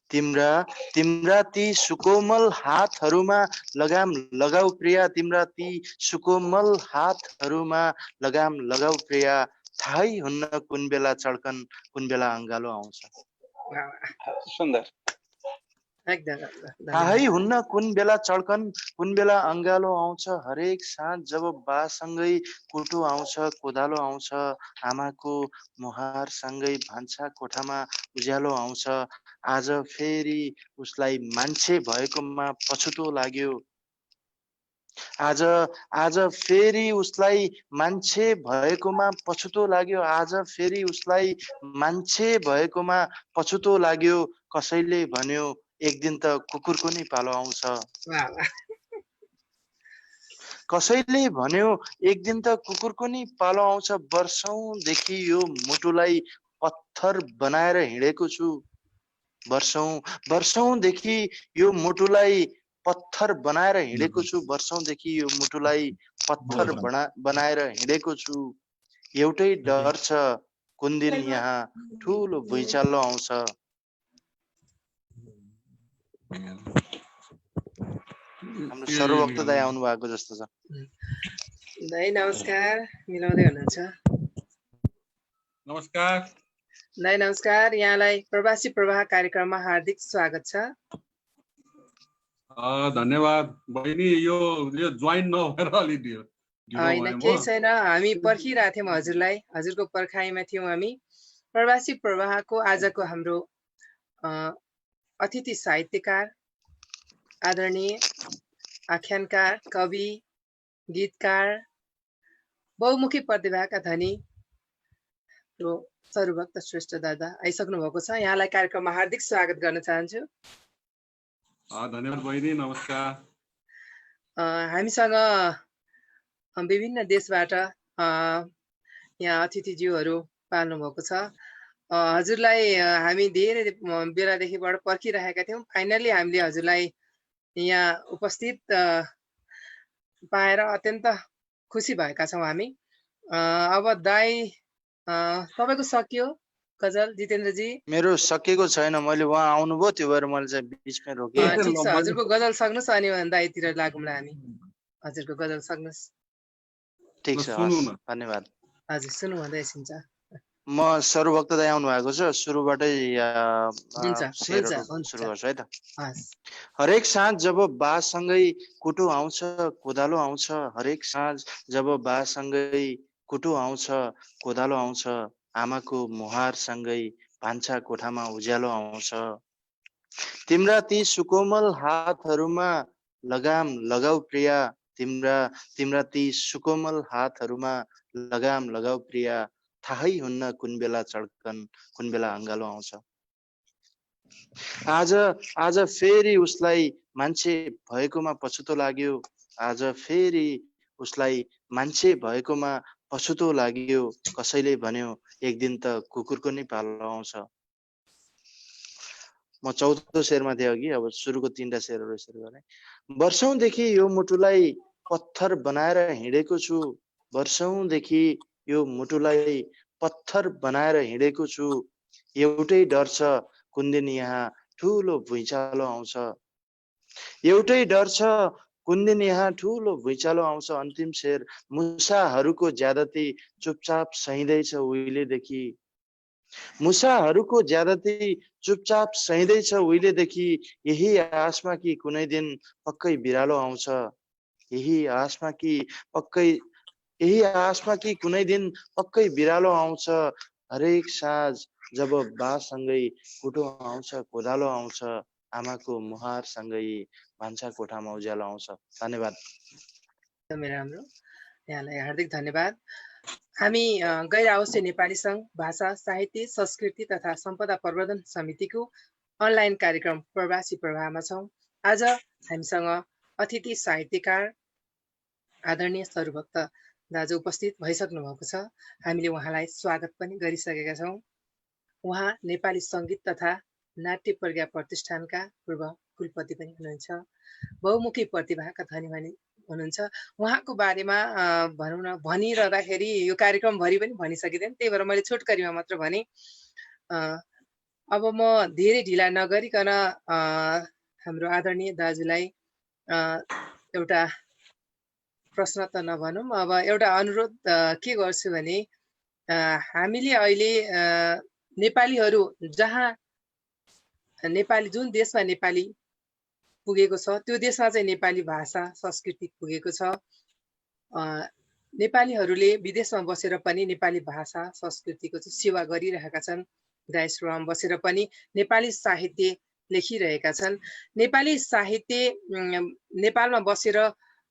Speaker 4: तिम्रा ती सुकोमल हातहरूमा लगाम लगाऊ प्रिया। तिम्रा ती सुकोमल हातहरूमा लगाम लगाऊ प्रिया। थाहै हुन्न कुन बेला चड्कन कुन बेला अंगालो आउँछ। सुन्दर। थाहै हुन्न कुन बेला चड्कन कुन बेला अंगालो आउँछ। हरेक साँझ जब बासँगै कुटो आउँछ कोदालो आउँछ, आमाको मुहारसँगै भान्सा कोठामा उज्यालो आउँछ। आज फेरि उसलाई मान्छे भएकोमा पछुतो लाग्यो। आज फेरि उसलाई मान्छे भएकोमा पछुतो लाग्यो। आज फेरि उसलाई मान्छे भएकोमा पछुतो लाग्यो। कसैले भन्यो एक दिन त कुकुरको नि पालो आउँछ। कसैले भन्यो एक दिन त कुकुरको नि पालो आउँछ। वर्षौंदेखि यो मुटुलाई पत्थर बनाएर हिँडेको छु। वर्षौंदेखि यो मुटुलाई पत्थर बनाएर हिँडेको छु, वर्षौंदेखि यो मुटुलाई पत्थर बनाएर हिँडेको छु। एउटै डर छ, कुन दिन यहाँ ठुलो भुइँचालो आउँछ। हाम्रो सर्वभक्त दाइ आउनु भएको जस्तो छ।
Speaker 1: दाइ नमस्कार, मिलाउँदै हुनुहुन्छ?
Speaker 6: नमस्कार
Speaker 1: दाइ नमस्कार, यहाँलाई प्रवासी प्रवाह कार्यक्रममा हार्दिक स्वागत छ।
Speaker 6: धन्यवाद बहिनी। यो जोइन नभएर अलि
Speaker 1: होइन केही छैन, हामी पर्खिरहेको थियौँ हजुरलाई, हजुरको पर्खाइमा थियौँ हामी। प्रवासी प्रवाहको आजको हाम्रो अतिथि साहित्यकार, आदरणीय आख्यानकार, कवि, गीतकार, बहुमुखी प्रतिभाका धनी सर्वभक्त श्रेष्ठ दादा आइसक्नु भएको छ। यहाँलाई कार्यक्रममा हार्दिक स्वागत गर्न चाहन्छु।
Speaker 6: धन्यवाद बहिनी, नमस्कार।
Speaker 1: हामीसँग विभिन्न देशबाट यहाँ अतिथिज्यूहरू पाल्नु भएको छ। हजुरलाई हामी धेरै बेलादेखिबाट पर्खिरहेका थियौँ। फाइनली हामीले हजुरलाई यहाँ उपस्थित पाएर अत्यन्त खुसी भएका छौँ हामी। अब दाइ तपाईको सकियो गजल जितेन्द्रजी?
Speaker 4: मेरो सकेको छैन, मैले उहाँ आउनुभयो त्यो भएर मैले चाहिँ बिचमै रोकेँ।
Speaker 1: ठिक छ, हजुरको गजल सक्नुहोस् अनि दाइतिर लागौँला हामी। हजुरको गजल सक्नुहोस्।
Speaker 4: ठिक छ, धन्यवाद।
Speaker 1: हजुर सुन्नु भन्दै एकछिन।
Speaker 4: म सर्वभक्त दाइ आउनु भएको छ, सुरुबाटै सुरु गर्छु है त। हरेक साँझ जब बासँगै कुटो आउँछ, कोदालो आउँछ। हरेक साँझ जब बासँगै कुटो आउँछ, कोदालो आउँछ। आमाको मुहारसँगै भान्सा कोठामा उज्यालो आउँछ। तिम्रा ती सुकोमल हातहरूमा लगाम लगाऊ प्रिया। तिम्रा ती सुकोमल हातहरूमा लगाम लगाऊ प्रिया। थाहै हुन्न कुन बेला चड्कन, कुन बेला अङ्गालो आउँछ। आज फेरि उसलाई मान्छे भएकोमा पछुतो लाग्यो। आज फेरि उसलाई मान्छे भएकोमा पछुतो लाग्यो। कसैले भन्यो एक दिन त कुकुरको नै पालो आउँछ। म चौथो शेरमा थिएँ अघि, अब सुरुको 3टा शेरहरू यसरी गरेँ। वर्षौंदेखि यो मुटुलाई पत्थर बनाएर हिँडेको छु। वर्षौंदेखि यो मुटुलाई पत्थर बनाएर हिँडेको छु। एउटै डर छ, कुन दिन यहाँ ठुलो भुइँचालो आउँछ। एउटै डर छ, कुन दिन यहाँ ठुलो भुइँचालो आउँछ। अन्तिम शेर। मुसाहरूको ज्यादती चुपचाप सहिँदैछ उहिलेदेखि। मुसाहरूको ज्यादती चुपचाप सहिँदैछ उहिलेदेखि। यही आशमा कि कुनै दिन पक्कै बिरालो आउँछ। यही आशमा कि कुनै दिन पक्कै बिरालो आउँछ। हरेक साँझ जब बासँगै कुटो आउँछ, कोदालो आउँछ। आमाको मुहारसँगै भान्सा कोठामा उज्यालो आउँछ। धन्यवाद।
Speaker 1: राम्रो, यहाँलाई हार्दिक धन्यवाद। हामी गैर आवासीय नेपाली सङ्घ भाषा साहित्य संस्कृति तथा सम्पदा प्रवर्धन समितिको अनलाइन कार्यक्रम प्रवासी प्रवाहमा छौँ। आज हामीसँग अतिथि साहित्यकार आदरणीय सर्वभक्त दाजु उपस्थित भइसक्नु भएको छ। हामीले उहाँलाई स्वागत पनि गरिसकेका छौँ। उहाँ नेपाली सङ्गीत तथा नाट्य प्रज्ञा प्रतिष्ठानका पूर्व कुलपति पनि हुनुहुन्छ। बहुमुखी प्रतिभाका धनी हुनुहुन्छ। उहाँको बारेमा भनौँ न, भनिरहँदाखेरि यो कार्यक्रमभरि पनि भनिसकिँदैन, त्यही भएर मैले छोटकरीमा मात्र भने। अब म धेरै ढिला नगरिकन हाम्रो आदरणीय दाजुलाई एउटा प्रश्न त नभनौँ, अब एउटा अनुरोध के गर्छु भने, हामीले अहिले नेपालीहरू जहाँ जुन देशमा नेपाली पुगेको छ त्यो देशमा चाहिँ नेपाली भाषा संस्कृति पुगेको छ। नेपालीहरूले विदेशमा बसेर पनि नेपाली भाषा संस्कृतिको चाहिँ सेवा गरिरहेका छन्। डायस्पोरामा बसेर पनि नेपाली साहित्य लेखिरहेका छन्। नेपाली साहित्य नेपालमा बसेर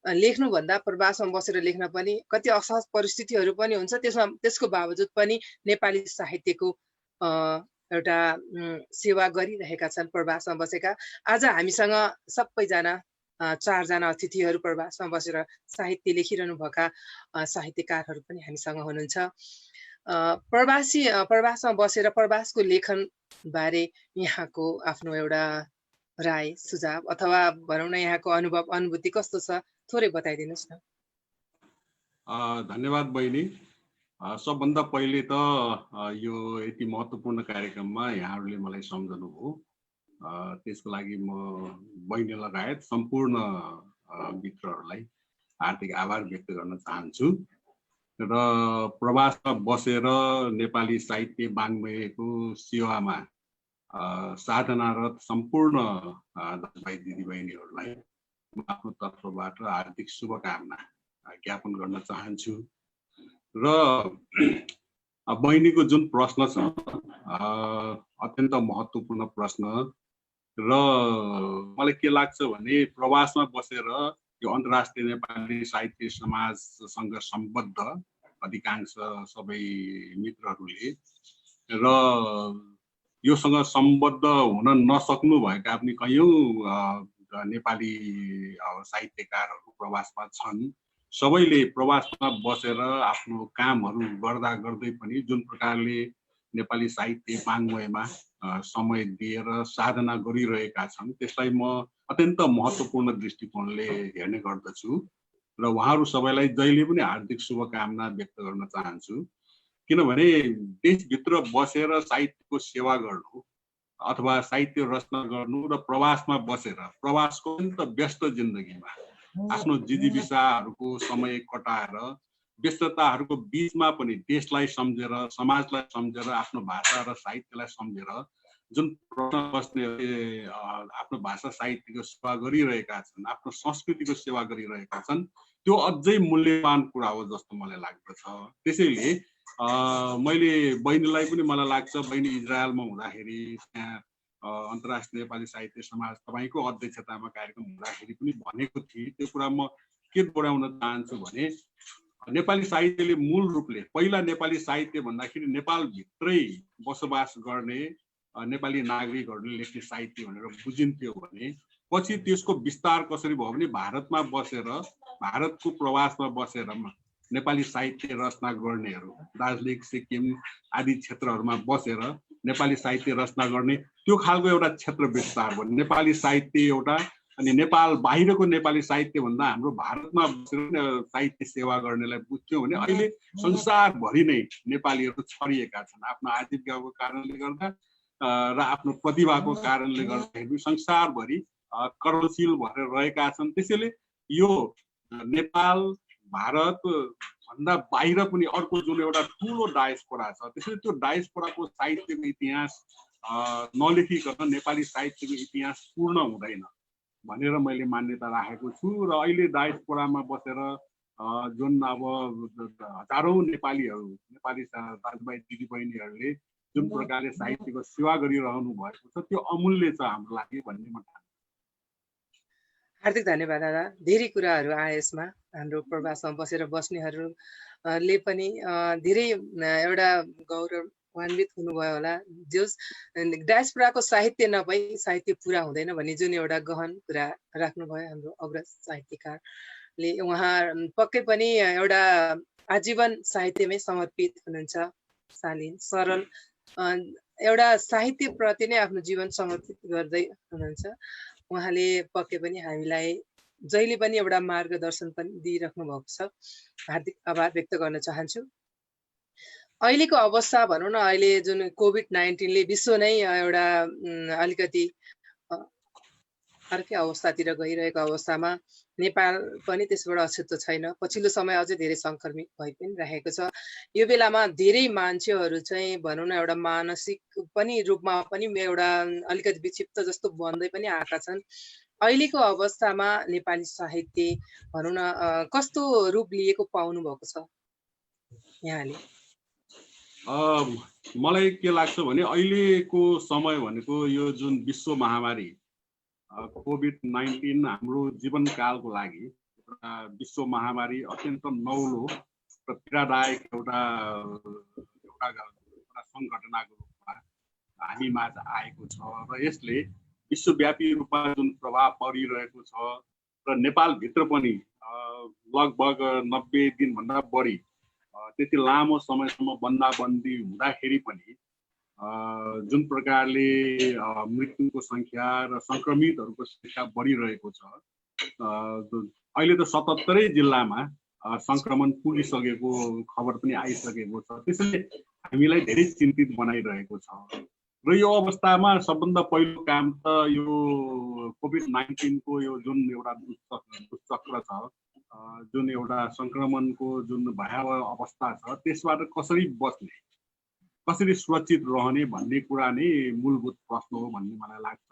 Speaker 1: लेख्नुभन्दा प्रवासमा बसेर लेख्न पनि कति असहज परिस्थितिहरू पनि हुन्छ। त्यसको बावजुद पनि नेपाली साहित्यको एउटा सेवा गरिरहेका छन् प्रवासमा बसेका। आज हामीसँग सबैजना 4 जना अतिथिहरू प्रवासमा बसेर साहित्य लेखिरहनु भएका साहित्यकारहरू पनि हामीसँग हुनुहुन्छ। प्रवासमा बसेर प्रवासको लेखन बारे यहाँको आफ्नो एउटा राय सुझाव अथवा भनौँ न यहाँको अनुभूति कस्तो छ थोरै बताइदिनुहोस् न।
Speaker 6: धन्यवाद बहिनी। सबभन्दा पहिले त यो यति महत्त्वपूर्ण कार्यक्रममा यहाँहरूले मलाई सम्झनु हो, त्यसको लागि म बहिनी लगायत सम्पूर्ण मित्रहरूलाई हार्दिक आभार व्यक्त गर्न चाहन्छु। र प्रवासमा बसेर नेपाली साहित्य वाङ्मयको सेवामा साधनारत सम्पूर्ण दाजुभाइ दिदीबहिनीहरूलाई म आफ्नो तर्फबाट हार्दिक शुभकामना ज्ञापन गर्न चाहन्छु। र बहिनीको जुन प्रश्न छ अत्यन्त महत्त्वपूर्ण प्रश्न, र मलाई के लाग्छ भने प्रवासमा बसेर यो अन्तर्राष्ट्रिय नेपाली साहित्य समाजसँग सम्बद्ध अधिकांश सबै मित्रहरूले र योसँग सम्बद्ध हुन नसक्नु भएका पनि कयौँ नेपाली साहित्यकारहरू प्रवासमा छन्। सबैले प्रवासमा बसेर आफ्नो कामहरू गर्दा गर्दै पनि जुन प्रकारले नेपाली साहित्य वाङ्मयमा समय दिएर साधना गरिरहेका छन् त्यसलाई म अत्यन्त महत्त्वपूर्ण दृष्टिकोणले हेर्ने गर्दछु र उहाँहरू सबैलाई जहिले पनि हार्दिक शुभकामना व्यक्त गर्न चाहन्छु। किनभने देशभित्र बसेर साहित्यको सेवा गर्नु अथवा साहित्य रचना गर्नु र प्रवासमा बसेर प्रवासको अत्यन्त व्यस्त जिन्दगीमा आफ्नो जिजीविसाहरूको समय कटाएर व्यस्तताहरूको बिचमा पनि देशलाई सम्झेर समाजलाई सम्झेर आफ्नो भाषा र साहित्यलाई सम्झेर जुन प्रश्न बस्ने आफ्नो भाषा साहित्यको सेवा गरिरहेका छन्, आफ्नो संस्कृतिको सेवा गरिरहेका छन्, त्यो अझै मूल्यवान कुरा हो जस्तो मलाई लाग्दछ। त्यसैले मैले बहिनीलाई पनि मलाई लाग्छ बहिनी इजरायलमा हुँदाखेरि त्यहाँ अन्तर्राष्ट्रिय नेपाली साहित्य समाज तपाईँको अध्यक्षतामा कार्यक्रम हुँदाखेरि पनि भनेको थिएँ। त्यो कुरा म के दोहोऱ्याउन चाहन्छु भने नेपाली साहित्यले मूल रूपले पहिला नेपाली साहित्य भन्दाखेरि नेपालभित्रै बसोबास गर्ने नेपाली नागरिकहरूले लेख्ने साहित्य भनेर बुझिन्थ्यो भने पछि त्यसको विस्तार कसरी भयो भने भारतमा बसेर भारतको प्रवासमा बसेर नेपाली साहित्य रचना गर्नेहरू दार्जिलिङ सिक्किम आदि क्षेत्रहरूमा बसेर नेपाली साहित्य रचना गर्ने त्यो खालको एउटा क्षेत्र विस्तार भयो। नेपाली साहित्य एउटा अनि नेपाल बाहिरको नेपाली साहित्य भन्दा हाम्रो भारतमा बसेर साहित्य सेवा गर्नेलाई बुझ्थ्यौँ भने अहिले संसारभरि नै नेपालीहरू छरिएका छन् आफ्नो आजीविकाको कारणले गर्दा र आफ्नो प्रतिभाको कारणले गर्दाखेरि संसारभरि कर्मशील भएर रहेका छन्। त्यसैले यो नेपाल भारत भन्दा बाहिर पनि अर्को जुन एउटा ठुलो डायस्पोरा छ, त्यसैले त्यो डायस्पोराको साहित्यको इतिहास नलेखिकन नेपाली साहित्यको इतिहास पूर्ण हुँदैन भनेर मैले मान्यता राखेको छु। र अहिले डायस्पोरामा बसेर जुन अब हजारौँ नेपालीहरू नेपाली दाजुभाइ दिदीबहिनीहरूले जुन प्रकारले साहित्यको सेवा गरिरहनु भएको छ त्यो अमूल्य छ हाम्रो लागि भन्ने म ठान्छु।
Speaker 1: हार्दिक धन्यवाद दादा। धेरै कुराहरू आए यसमा। हाम्रो प्रवासमा बसेर बस्नेहरूले पनि धेरै एउटा गौरवान्वित हुनुभयो होला। जस डायस्पोराको साहित्य नभई साहित्य पुरा हुँदैन भन्ने जुन एउटा गहन कुरा राख्नुभयो हाम्रो अग्रज साहित्यकारले, उहाँ पक्कै पनि एउटा आजीवन साहित्यमै समर्पित हुनुहुन्छ। शालीन सरल एउटा साहित्यप्रति नै आफ्नो जीवन समर्पित गर्दै हुनुहुन्छ। उहाँले पक्कै पनि हामीलाई जहिले पनि एउटा मार्गदर्शन पनि दिइराख्नु भएको छ। हार्दिक आभार व्यक्त गर्न चाहन्छु। अहिलेको अवस्था भनौँ न, अहिले जुन कोभिड-19ले विश्व नै एउटा अलिकति अर्कै अवस्थातिर गइरहेको अवस्थामा नेपाल पनि त्यसबाट अछुतो छैन। पछिल्लो समय अझै धेरै सङ्क्रमित भइ पनि राखेको छ। यो बेलामा धेरै मान्छेहरू चाहिँ भनौँ न एउटा मानसिक पनि रूपमा पनि एउटा अलिकति विक्षिप्त जस्तो बन्दै पनि आएका छन्। अहिलेको अवस्थामा नेपाली साहित्य भनौँ न कस्तो रूप लिएको पाउनु भएको छ यहाँले?
Speaker 6: मलाई के लाग्छ भने अहिलेको समय भनेको यो जुन विश्व महामारी कोभिड-19 हाम्रो जीवनकालको लागि एउटा विश्व महामारी अत्यन्त नौलो र पीडादायक एउटा सङ्घटनाको रूपमा हामी माझ आएको छ र यसले विश्वव्यापी रूपमा जुन प्रभाव परिरहेको छ र नेपालभित्र पनि लगभग 90 दिनभन्दा बढी त्यति लामो समयसम्म बन्दाबन्दी हुँदाखेरि पनि जुन प्रकारले मृत्युको सङ्ख्या र सङ्क्रमितहरूको सङ्ख्या बढिरहेको छ, अहिले त 77 जिल्लामा सङ्क्रमण पुगिसकेको खबर पनि आइसकेको छ। त्यसैले हामीलाई धेरै चिन्तित बनाइरहेको छ। र यो अवस्थामा सबभन्दा पहिलो काम त यो कोभिड-19 को यो जुन एउटा दुष्चक्र छ, जुन एउटा सङ्क्रमणको जुन भयावह अवस्था छ, त्यसबाट कसरी बच्ने, कसरी सुरक्षित रहने भन्ने कुरा नै मूलभूत प्रश्न हो भन्ने मलाई लाग्छ।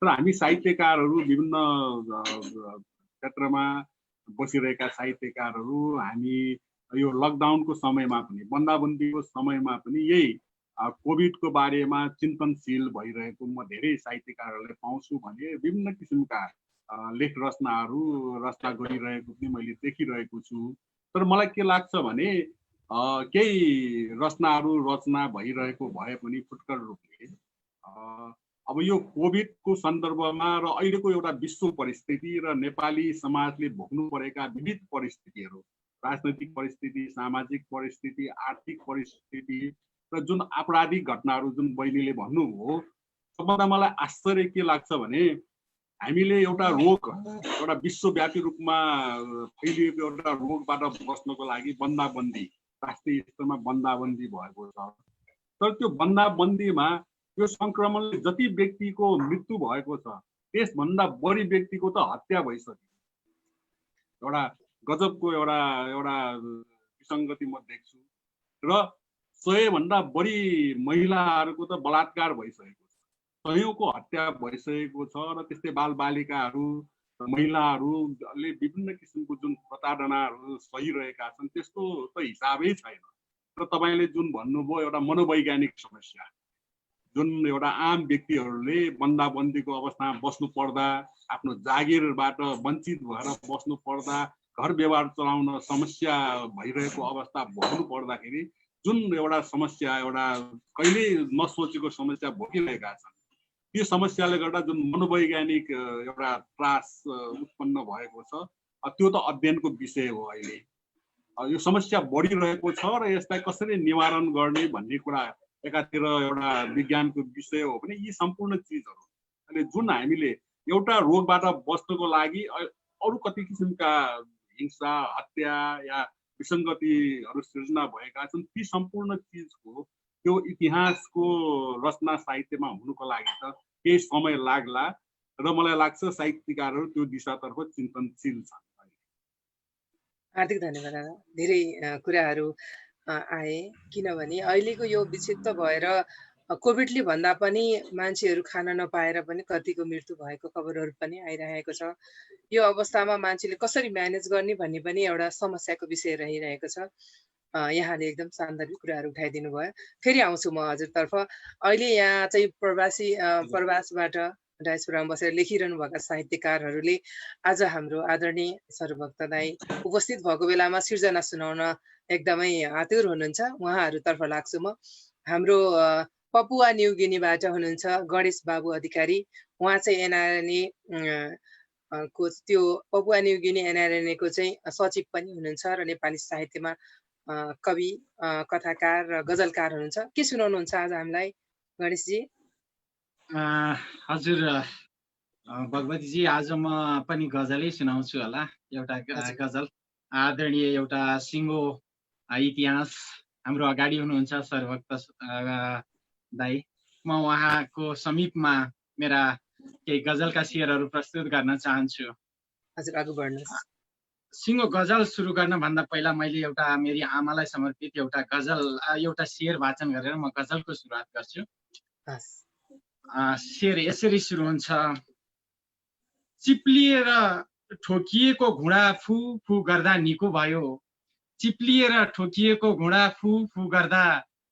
Speaker 6: तर हामी साहित्यकारहरू, विभिन्न क्षेत्रमा बसिरहेका साहित्यकारहरू, हामी यो लकडाउनको समयमा पनि, बन्दाबन्दीको समयमा पनि यही कोभिडको बारेमा चिन्तनशील भइरहेको म धेरै साहित्यकारहरूलाई पाउँछु भने विभिन्न किसिमका लेख रचनाहरू रचना गरिरहेको पनि मैले देखिरहेको छु। तर मलाई के लाग्छ भने केही रचना भइरहेको भए पनि फुटकर रूपले अब यो कोभिडको सन्दर्भमा र अहिलेको एउटा विश्व परिस्थिति र नेपाली समाजले भोग्नु परेका विविध परिस्थितिहरू, राजनैतिक परिस्थिति, सामाजिक परिस्थिति, आर्थिक परिस्थिति र जुन आपराधिक घटनाहरू जुन बहिनीले भन्नुभयो, सबभन्दा मलाई आश्चर्य के लाग्छ भने हामीले एउटा रोग, एउटा विश्वव्यापी रूपमा फैलिएको एउटा रोगबाट बस्नको लागि बन्दाबन्दी, राष्ट्रिय स्तरमा बन्दाबन्दी भएको छ। तर त्यो बन्दाबन्दीमा यो सङ्क्रमणले जति व्यक्तिको मृत्यु भएको छ, त्यसभन्दा बढी व्यक्तिको त हत्या भइसक्यो। एउटा गजबको एउटा विसङ्गति म देख्छु। र 100 भन्दा बढी महिलाहरूको त बलात्कार भइसकेको छ, 100औंको हत्या भइसकेको छ। र त्यस्तै बालबालिकाहरू, महिलाहरूले विभिन्न किसिमको जुन प्रताडनाहरू सहिरहेका छन्, त्यस्तो त हिसाबै छैन। र तपाईँले जुन भन्नुभयो एउटा मनोवैज्ञानिक समस्या, जुन एउटा आम व्यक्तिहरूले बन्दाबन्दीको अवस्थामा बस्नु पर्दा, आफ्नो जागिरबाट वञ्चित भएर बस्नु पर्दा, घर व्यवहार चलाउन समस्या भइरहेको अवस्था भोग्नु पर्दाखेरि जुन एउटा समस्या, एउटा कहिले नसोचेको समस्या भोगिरहेका छन्, त्यो समस्याले गर्दा जुन मनोवैज्ञानिक एउटा त्रास उत्पन्न भएको छ, त्यो त अध्ययनको विषय हो। अहिले यो समस्या बढिरहेको छ र यसलाई कसरी निवारण गर्ने भन्ने कुरा एकातिर एउटा विज्ञानको विषय हो भने यी सम्पूर्ण चिजहरू, अनि जुन हामीले एउटा रोगबाट बच्नको लागि अरू कति किसिमका हिंसा, हत्या या विसङ्गतिहरू सृजना भएका छन्, ती सम्पूर्ण चिजको त्यो इतिहासको रचना साहित्यमा हुनुको लागि त केही समय लाग्ला। र मलाई लाग्छ साहित्यकारहरू त्यो दिशातर्फ चिन्तनशील छन्।
Speaker 1: हार्दिक धन्यवाद। धेरै कुराहरू आए, किनभने अहिलेको यो विक्षिप्त भएर कोभिडले भन्दा पनि मान्छेहरू खान नपाएर पनि कतिको मृत्यु भएको खबरहरू पनि आइरहेको छ। यो अवस्थामा मान्छेले कसरी म्यानेज गर्ने भन्ने पनि एउटा समस्याको विषय रहिरहेको छ। यहाँले एकदम सान्दर्भिक कुराहरू उठाइदिनु भयो। फेरि आउँछु म हजुरतर्फ। अहिले यहाँ चाहिँ प्रवासबाट डायस्पोरामा बसेर लेखिरहनु भएका साहित्यकारहरूले आज हाम्रो आदरणीय सर्वभक्त दाई उपस्थित भएको बेलामा सिर्जना सुनाउन एकदमै आतुर हुनुहुन्छ। उहाँहरूतर्फ लाग्छु म। हाम्रो पपुवा न्युगिनीबाट हुनुहुन्छ गणेश बाबु अधिकारी। उहाँ चाहिँ एनआरएनए को त्यो पपुवा न्युगिनी एनआरएनए को चाहिँ सचिव पनि हुनुहुन्छ र नेपाली साहित्यमा कवि, कथाकार र गजलकार हुनुहुन्छ। के सुनाउनुहुन्छ आज हामीलाई गणेशजी?
Speaker 5: हजुर भगवतीजी, आज म पनि गजलै सुनाउँछु होला। एउटा गजल, आदरणीय एउटा सिङ्गो इतिहास हाम्रो अगाडि हुनुहुन्छ सर्वभक्त दाई। म उहाँको समीपमा मेरा केही गजलका शेरहरू प्रस्तुत गर्न चाहन्छु।
Speaker 1: हजुर, अगाडि बढ्नुहोस्।
Speaker 5: सिङ्गो गजल सुरु गर्न भन्दा पहिला मैले एउटा मेरी आमालाई समर्पित एउटा गजल, एउटा शेर वाचन गरेर म गजलको सुरुवात गर्छु। शेर यसरी सुरु हुन्छ। चिप्लिएर ठोकिएको घुँडा फु फु गर्दा निको भयो, चिप्लिएर ठोकिएको घुँडा फु फु गर्दा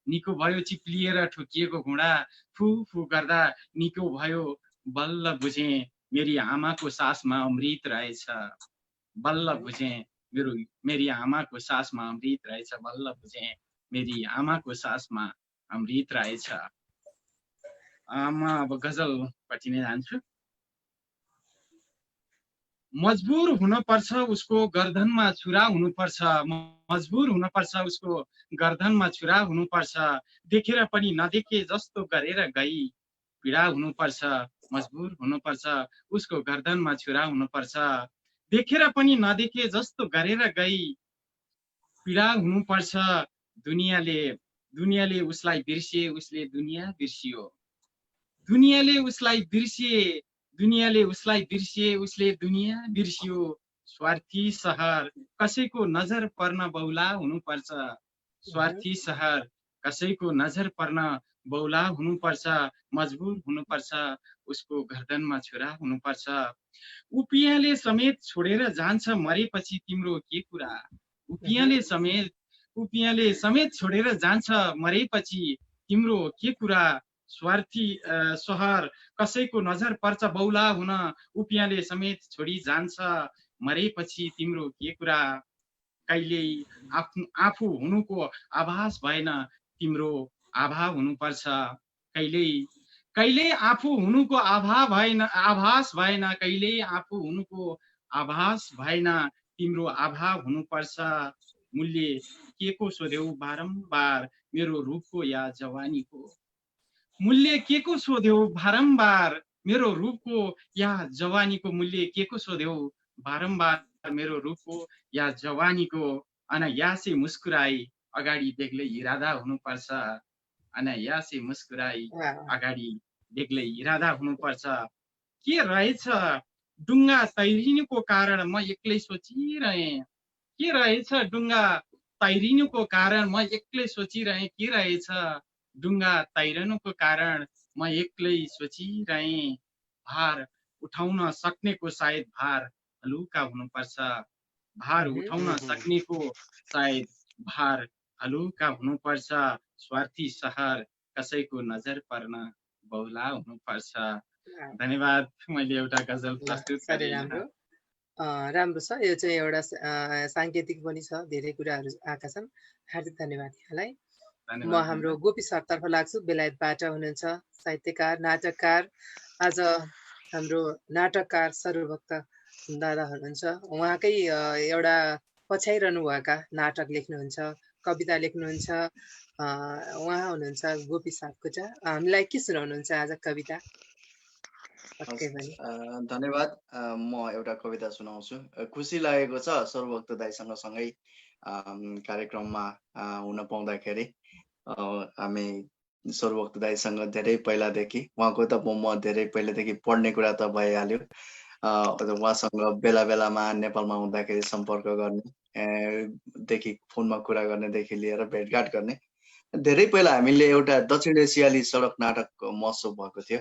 Speaker 5: निको भयो, चिप्लिएर ठोकिएको घुँडा फु फु गर्दा निको भयो। बल्ल बुझे मेरी आमाको सासमा अमृत रहेछ, बल्ल बुझे मेरी आमाको सासमा अमृत रहेछ, बल्ल बुझे मेरी आमाको सासमा अमृत रहेछ। म अब गजलपट्टि नै जान्छु। मजबुर हुनुपर्छ उसको गर्दनमा छुरा हुनुपर्छ, मजबुर हुनुपर्छ उसको गर्दनमा छुरा हुनुपर्छ, देखेर पनि नदेखे जस्तो गरेर गई पीडा हुनुपर्छ, मजबुर हुनुपर्छ उसको गर्दनमा छुरा हुनुपर्छ, देखेर पनि नदेखे जस्तो गरेर गई पीडा हुनुपर्छ। दुनियाँले उसलाई बिर्सिए, उसले दुनियाँ बिर्सियो, दुनियाँले उसलाई बिर्सिए, उसले दुनियाँ बिर्सियो। स्वार्थी सहर कसैको नजर पर्न बौला हुनुपर्छ, स्वार्थी सहर कसैको नजर पर्न बौला हुनुपर्छ, मजबुर हुनुपर्छ उसको गर्दनमा छुरा हुनुपर्छ। उपियाँले समेत छोडेर जान्छ मरेपछि तिम्रो के कुरा, उपियाँले समेत छोडेर जान्छ मरेपछि तिम्रो के कुरा। स्वार्थी सहर कसैको नजर पर्छ बौला हुन, उपियाँले समेत छोडी जान्छ मरेपछि तिम्रो के कुरा। कहिल्यै आफू हुनुको आभास भएन तिम्रो आभा हुनुपर्छ, कहिल्यै आफू हुनुको आभास भएन, कहिल्यै आफू हुनुको आभास भएन तिम्रो आभा हुनुपर्छ। मूल्य के को सोध्यौ बारम्बार मेरो रूपको या जवानीको, मूल्य के को सोध्यौ बारम्बार मेरो रूपको या जवानीको, मूल्य के को सोध्यौ बारम्बार मेरो रूपको या जवानीको। अनायासै मुस्कुराई अगाडि बेग्लै इरादा हुनुपर्छ, अनायासै मुस्कुराई अगाडि बेग्लै इरादा हुनुपर्छ। के रहेछ डुङ्गा तैरिनुको कारण म एक्लै सोचिरहेँ, के रहेछ डुङ्गा तैरिनुको कारण म एक्लै सोचिरहेँ, के रहेछ डुङ्गा तैरनुको कारण म एक्लै सोचिरहेँ। भार उठाउन सक्नेको सायद भार हलुका हुनुपर्छ, भार उठाउन सक्नेको सायद भार हलुका हुनुपर्छ। स्वार्थी सहर कसैको नजर पर्न बौला हुनुपर्छ। धन्यवाद। मैले एउटा गजल प्रस्तुत गरेँ।
Speaker 1: राम्रो छ, यो चाहिँ एउटा साङ्केतिक पनि छ, धेरै कुराहरू आएका छन्। हार्दिक धन्यवाद यहाँलाई। म हाम्रो गोपी सरतर्फ लाग्छु, बेलायतबाट हुनुहुन्छ, साहित्यकार, नाटककार। आज हाम्रो नाटककार सर्वभक्त दादा हुनुहुन्छ, उहाँकै एउटा पछ्याइरहनु भएका नाटक लेख्नुहुन्छ, कविता लेख्नुहुन्छ, उहाँ हुनुहुन्छ गोपी सापकोटा। हामीलाई के सुनाउनुहुन्छ आज कविता?
Speaker 2: धन्यवाद। म एउटा कविता सुनाउँछु। खुसी लागेको छ सर्वभक्त दाइसँग सँगै कार्यक्रममा हुन पाउँदाखेरि। हामी सर्वभक्त दाइसँग धेरै पहिलादेखि, उहाँको त म धेरै पहिलादेखि पढ्ने कुरा त भइहाल्यो, उहाँसँग बेला बेलामा नेपालमा हुँदाखेरि सम्पर्क गर्ने देखि फोनमा कुरा गर्नेदेखि लिएर भेटघाट गर्ने। धेरै पहिला हामीले एउटा दक्षिण एसियाली सडक नाटक महोत्सव भएको थियो,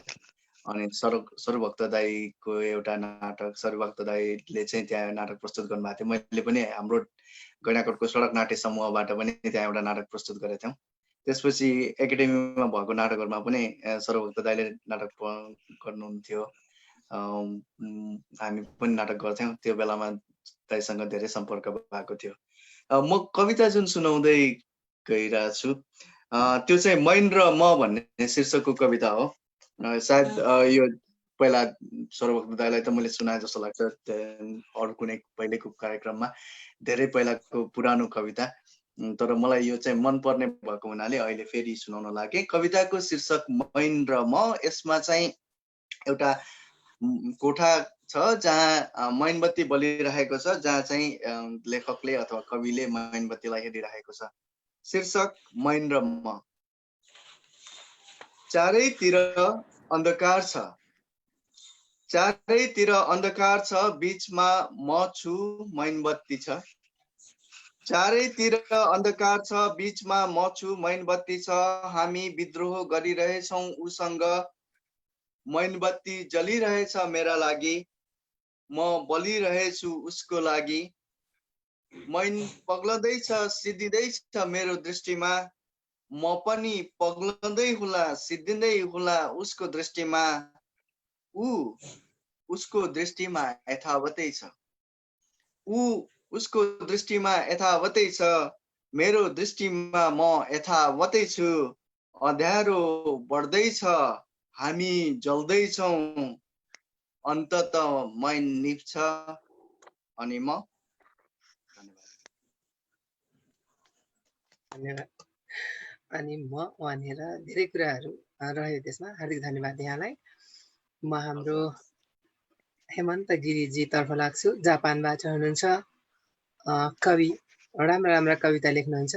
Speaker 2: अनि सर्वभक्त दाईको एउटा नाटक, सर्वभक्त दाईले चाहिँ त्यहाँ नाटक प्रस्तुत गर्नुभएको थियो। मैले पनि हाम्रो गैंडाकोटको सडक नाट्य समूहबाट पनि त्यहाँ एउटा नाटक प्रस्तुत गरेका थियौँ। त्यसपछि एकाडेमीमा भएको नाटकहरूमा पनि सर्वभक्त दाईले नाटक गर्नुहुन्थ्यो, हामी पनि नाटक गर्थ्यौँ। त्यो बेलामा दाईसँग धेरै सम्पर्क भएको थियो। म कविता जुन सुनाउँदै गइरहेको छु त्यो चाहिँ मैन र म भन्ने शीर्षकको कविता हो। सायद यो पहिला सर्वभक्त दाईलाई त मैले सुनाए जस्तो लाग्छ, अरू कुनै पहिलेको कार्यक्रममा, धेरै पहिलाको पुरानो कविता, तर मलाई यो चाहिँ मनपर्ने भएको हुनाले अहिले फेरि सुनाउन लागे। कविताको शीर्षक मैन र म। यसमा चाहिँ एउटा कोठा छ जहाँ मैनबत्ती बलिरहेको छ, जहाँ चाहिँ लेखकले अथवा कविले मैनबत्तीलाई हेरिरहेको छ। शीर्षक मैन र म। चारैतिर अन्धकार छ, चारैतिर अन्धकार छ, बीचमा म छु, मैनबत्ती छ। चारैतिर अन्धकार छ, बीचमा म छु, मैनबत्ती छ। हामी विद्रोह गरिरहेछौँ उसँग, मैनबत्ती जलिरहेछ मेरा लागि, म बलिरहेछु उसको लागि। मैन पग्लदैछ, सिद्धिँदैछ मेरो दृष्टिमा, म पनि पग्लँदै होला, सिद्धिँदै होला उसको दृष्टिमा। उसको दृष्टिमा यथावतै छ, उसको दृष्टिमा यथावतै छ, मेरो दृष्टिमा म यथावतै छु। अँध्यारो बढ्दैछ, हामी जल्दैछौँ, अन्तत मैन निप्छ, अनि म
Speaker 1: धन्यवाद। अनि म भनेर धेरै कुराहरू रह्यो त्यसमा। हार्दिक धन्यवाद यहाँलाई। म हाम्रो हेमन्त गिरीजीतर्फ लाग्छु, जापानबाट हुनुहुन्छ। कवि, राम्रा राम्रा कविता लेख्नुहुन्छ।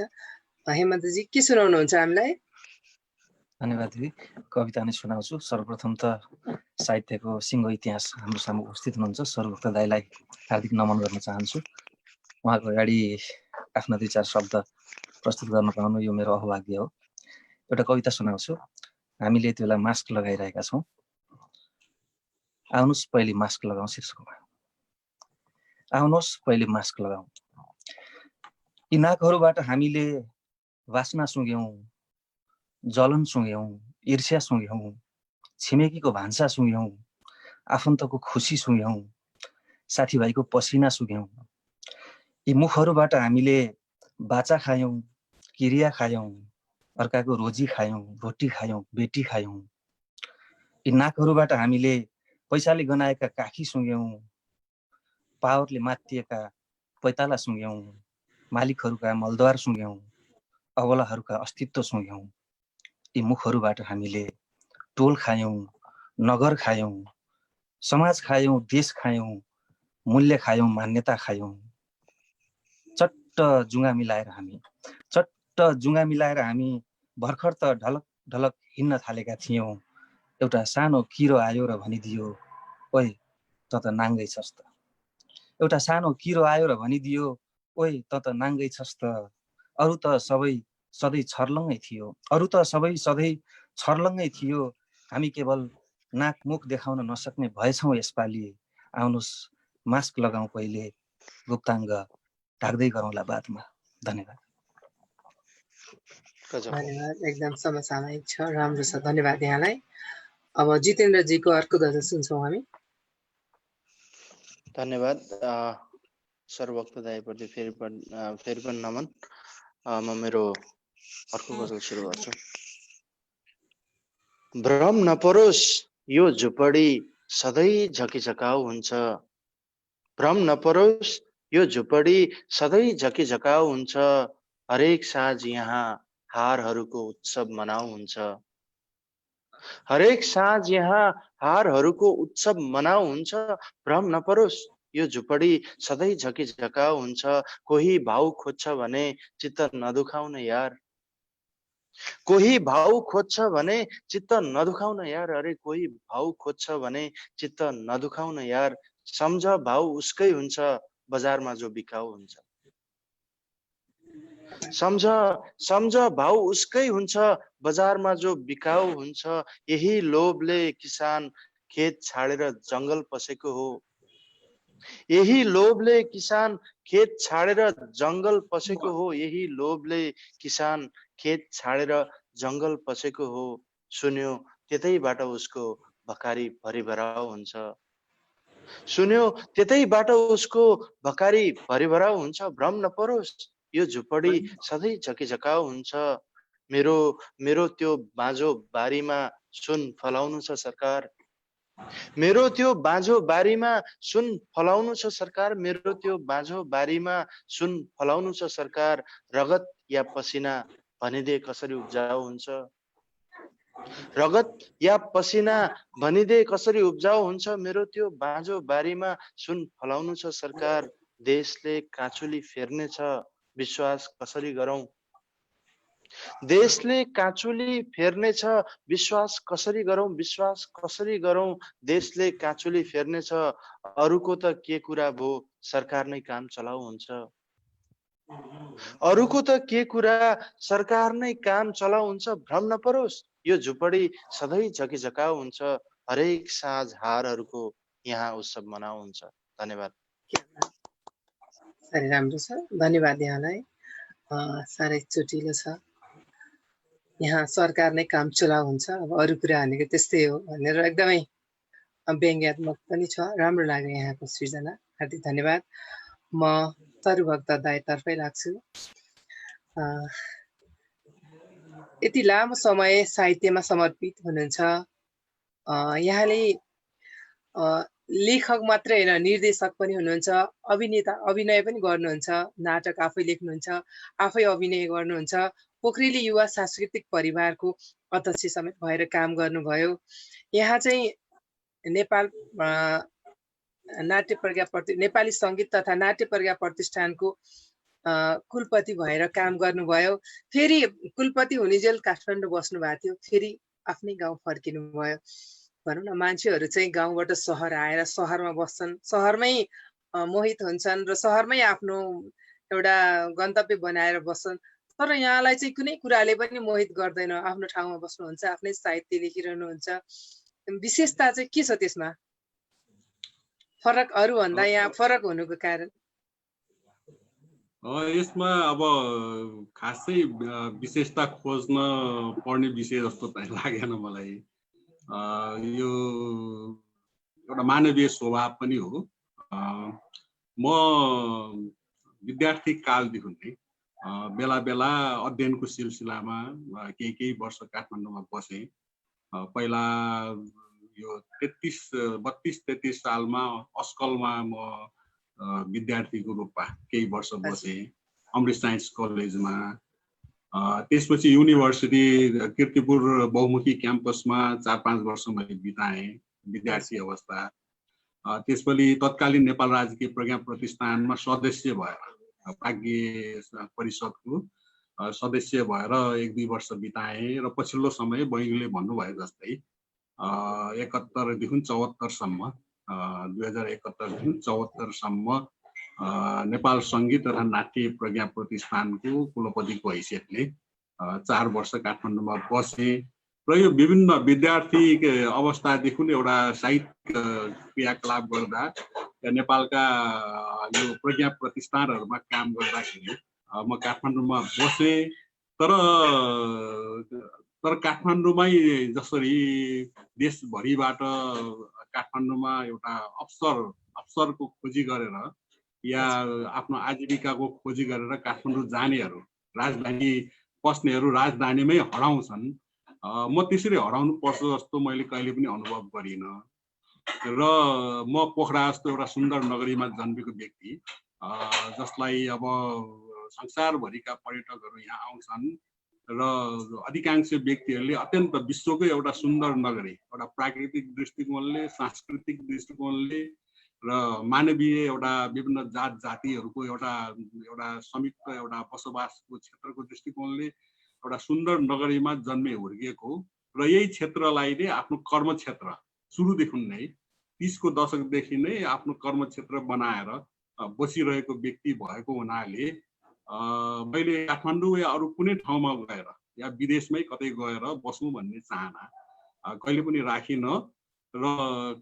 Speaker 1: हेमन्तजी के सुनाउनुहुन्छ हामीलाई?
Speaker 3: धन्यवाद दिदी। कविता नै सुनाउँछु। सर्वप्रथम त साहित्यको सिङ्गो इतिहास हाम्रो सामु उपस्थित हुनुहुन्छ सर्वभक्त दाइलाई हार्दिक नमन गर्न चाहन्छु। उहाँको अगाडि आफ्ना 2-4 शब्द प्रस्तुत गर्न पाउनु यो मेरो अभाग्य हो। एउटा कविता सुनाउँछु। हामीले यति बेला मास्क लगाइरहेका छौँ। आउनुहोस् पहिले मास्क लगाउँ शीर्षकमा। आउनुहोस् पहिले मास्क लगाउँ। यी नाकहरूबाट हामीले वासना सुँघ्यौँ, जलन सुँघ्यौँ, ईर्ष्या सुँघ्यौँ, छिमेकीको भान्सा सुँघ्यौँ, आफन्तको खुसी सुँघ्यौँ, साथीभाइको पसिना सुँघ्यौँ। यी मुखहरूबाट हामीले बाचा खायौँ, किरिया खायौँ, अर्काको रोजी खायौँ, रोटी खायौँ, बेटी खायौँ। यी नाकहरूबाट हामीले पैसाले गनाएका काखी सुँघ्यौँ, पावरले मातिएका पैताला सुँघ्यौँ, मालिकहरूका मलद्वार सुँघ्यौँ, अबलाहरूका अस्तित्व सुँघ्यौँ। यी मुखहरूबाट हामीले टोल खायौँ, नगर खायौँ, समाज खायौँ, देश खायौँ, मूल्य खायौँ, मान्यता खायौँ। चट्ट जुङ्गा मिलाएर हामी भर्खर त ढलक ढलक हिँड्न थालेका थियौँ। एउटा सानो किरो आयो र भनिदियो, ओइ त नाङ्गै छस् त। एउटा सानो किरो आयो र भनिदियो, ओइ त नाङ्गै छस् त। अरू त सबै सधैँ छर्लङ्गै थियो। हामी केवल नाक मुख देखाउन नसक्ने भएछौँ यसपालि। आउनुहोस् मास्क लगाउँ पहिले, गुप्ताङ्ग ढाक्दै गरौँला बादमा। धन्यवाद।
Speaker 1: धन्यवाद। एकदम समसामयिक छ, राम्रो छ। धन्यवाद यहाँलाई। अब जितेन्द्रजीको अर्को गजल सुन्छौँ हामी।
Speaker 4: धन्यवाद। सर्वभक्त दाइप्रति फेरि पनि नमन। म मेरो अर्को गजल सुरु गर्छु। भ्रम नपरोस् यो झुपडी सधैँ झकिझकाउ हुन्छ। भ्रम नपरोस् यो झुपडी सधैँ झकिझकाउ हुन्छ। हरेक साँझ यहाँ हारहरूको उत्सव मनाउ हुन्छ। हरेक साँझ यहाँ हारहरूको उत्सव मनाउ हुन्छ। भ्रम नपरोस् यो झुपडी सधैँ झकिझकाउ हुन्छ। कोही भाउ खोज्छ भने चित्त नदुखाउन यार। कोही भाउ खोज्छ भने चित्त नदुखाउन यार। अरे कोही भाउ खोज्छ भने चित्त नदुखाउन यार। सम्झ भाउ उसकै हुन्छ बजारमा जो बिकाउ हुन्छ। सम्झ भाउ उसकै हुन्छ बजारमा जो बिकाउ हुन्छ। यही लोभले किसान खेत छाडेर जंगल पसेको हो। यही लोभले किसान खेत छाडेर जंगल पसेको हो। यही लोभले किसान खेत छाडेर जंगल पसेको हो। सुन्यो त्यतैबाट उसको भकारी भरिभराउ हुन्छ। सुन्यो त्यतैबाट उसको भकारी भरिभराउ हुन्छ। भ्रम नपरोस् यो झुपडी सधैँ झकिझकाउ हुन्छ। मेरो त्यो बाँझो बारीमा सुन फलाउनु छ सरकार। मेरो त्यो बाँझो बारीमा सुन फलाउनु छ सरकार। मेरो त्यो बाँझो बारीमा सुन फलाउनु छ सरकार। रगत या पसिना भनिदे कसरी उब्जाउ हुन्छ। रगत या पसिना भनिदे कसरी उब्जाउ हुन्छ। मेरो त्यो बाँझो बारीमा सुन फलाउनु छ सरकार। देशले काँचुली फेर्नेछ विश्वास कसरी गरौं। देशले काँचुली फेर्नेछ विश्वास कसरी गरौं। विश्वास कसरी गरौं। देशले काँचुली फेर्नेछ अरूको त के कुरा भो सरकार नै काम चलाउ हुन्छ। अरूको त के कुरा सरकार नै काम चलाउ हुन्छ। भ्रम नपरोस् यो झुपडी सधैँ झकिझकाउ हुन्छ। हरेक साँझ हारहरूको यहाँ उत्सव मनाउ हुन्छ। धन्यवाद।
Speaker 1: साह्रै राम्रो छ, धन्यवाद यहाँलाई। साह्रै चोटिलो छ। यहाँ सरकार नै काम चलाउ हुन्छ, अब अरू कुरा भनेको त्यस्तै हो भनेर एकदमै व्यङ्ग्यात्मक पनि छ। राम्रो लाग्यो यहाँको सृजना, हार्दिक धन्यवाद। म सर्वभक्त दाइतर्फै लाग्छु। यति लामो समय साहित्यमा समर्पित हुनुहुन्छ। यहाँले लेखक मात्रै होइन, निर्देशक पनि हुनुहुन्छ, अभिनय पनि गर्नुहुन्छ, नाटक आफै लेख्नुहुन्छ, आफै अभिनय गर्नुहुन्छ। पोखरेली युवा सांस्कृतिक परिवारको अध्यक्ष समेत भएर काम गर्नुभयो। यहाँ चाहिँ नेपाल नेपाली सङ्गीत तथा नाट्य प्रज्ञा प्रतिष्ठानको कुलपति भएर काम गर्नुभयो। फेरि कुलपति हुनेजेल काठमाडौँ बस्नु भएको थियो, फेरि आफ्नै गाउँ फर्किनु भयो। भनौँ न, मान्छेहरू चाहिँ गाउँबाट सहर आएर सहरमा बस्छन्, सहरमै मोहित हुन्छन् र सहरमै आफ्नो एउटा गन्तव्य बनाएर बस्छन्। तर यहाँलाई चाहिँ कुनै कुराले पनि मोहित गर्दैन, आफ्नो ठाउँमा बस्नुहुन्छ, आफ्नै साहित्य लेखिरहनुहुन्छ। विशेषता चाहिँ के छ त्यसमा फरक, अरूभन्दा यहाँ फरक हुनुको कारण?
Speaker 6: यसमा अब खासै विशेषता खोज्न पर्ने विषय जस्तो चाहिँ लागेन मलाई। यो एउटा मानवीय स्वभाव पनि हो। म विद्यार्थी कालदेखि नै बेला बेला अध्ययनको सिलसिलामा केही वर्ष काठमाडौँमा बसेँ। पहिला यो 32-33 सालमा अस्कलमा म विद्यार्थीको रूपमा केही वर्ष बसेँ, अमृत साइन्स कलेजमा। त्यसपछि युनिभर्सिटी कीर्तिपुर बहुमुखी क्याम्पसमा 4-5 वर्ष मैले बिताएँ विद्यार्थी अवस्था। त्यसपछि तत्कालीन नेपाल राजकीय प्रज्ञा प्रतिष्ठानमा सदस्य भएर, प्राज्ञ परिषदको सदस्य भएर 1-2 वर्ष बिताएँ र पछिल्लो समय बहिनीले भन्नुभयो जस्तै 71 देखि 74 सम्म 2071 देखि 74 सम्म नेपाल सङ्गीत तथा नाट्य प्रज्ञा प्रतिष्ठानको कुलपतिको हैसियतले 4 वर्ष काठमाडौँमा बसेँ र यो विभिन्न विद्यार्थी अवस्थादेखि एउटा साहित्यिक क्रियाकलाप गर्दा नेपालका यो प्रज्ञा प्रतिष्ठानहरूमा काम गर्दाखेरि म काठमाडौँमा बसेँ। तर काठमाडौँमै जसरी देशभरिबाट काठमाडौँमा एउटा अवसरको खोजी गरेर या आफ्नो आजीविकाको खोजी गरेर काठमाडौँ जानेहरू, राजधानी पस्नेहरू राजधानीमै हराउँछन्। म त्यसरी हराउनु पर्छ जस्तो मैले कहिले पनि अनुभव गरिनँ र म पोखरा जस्तो एउटा सुन्दर नगरीमा जन्मेको व्यक्ति जसलाई अब संसारभरिका पर्यटकहरू यहाँ आउँछन् र अधिकांश व्यक्तिहरूले अत्यन्त विश्वकै एउटा सुन्दर नगरी, एउटा प्राकृतिक दृष्टिकोणले, सांस्कृतिक दृष्टिकोणले र मानवीय एउटा विभिन्न जात जातिहरूको एउटा संयुक्त एउटा बसोबासको क्षेत्रको दृष्टिकोणले एउटा सुन्दर नगरीमा जन्मे हुर्किएको र यही क्षेत्रलाई नै आफ्नो कर्मक्षेत्र सुरुदेखि नै 30 को दशकदेखि नै आफ्नो कर्मक्षेत्र बनाएर बसिरहेको व्यक्ति भएको हुनाले मैले काठमाडौँ या अरू कुनै ठाउँमा गएर या विदेशमै कतै गएर बसौँ भन्ने चाहना कहिले पनि राखिनँ र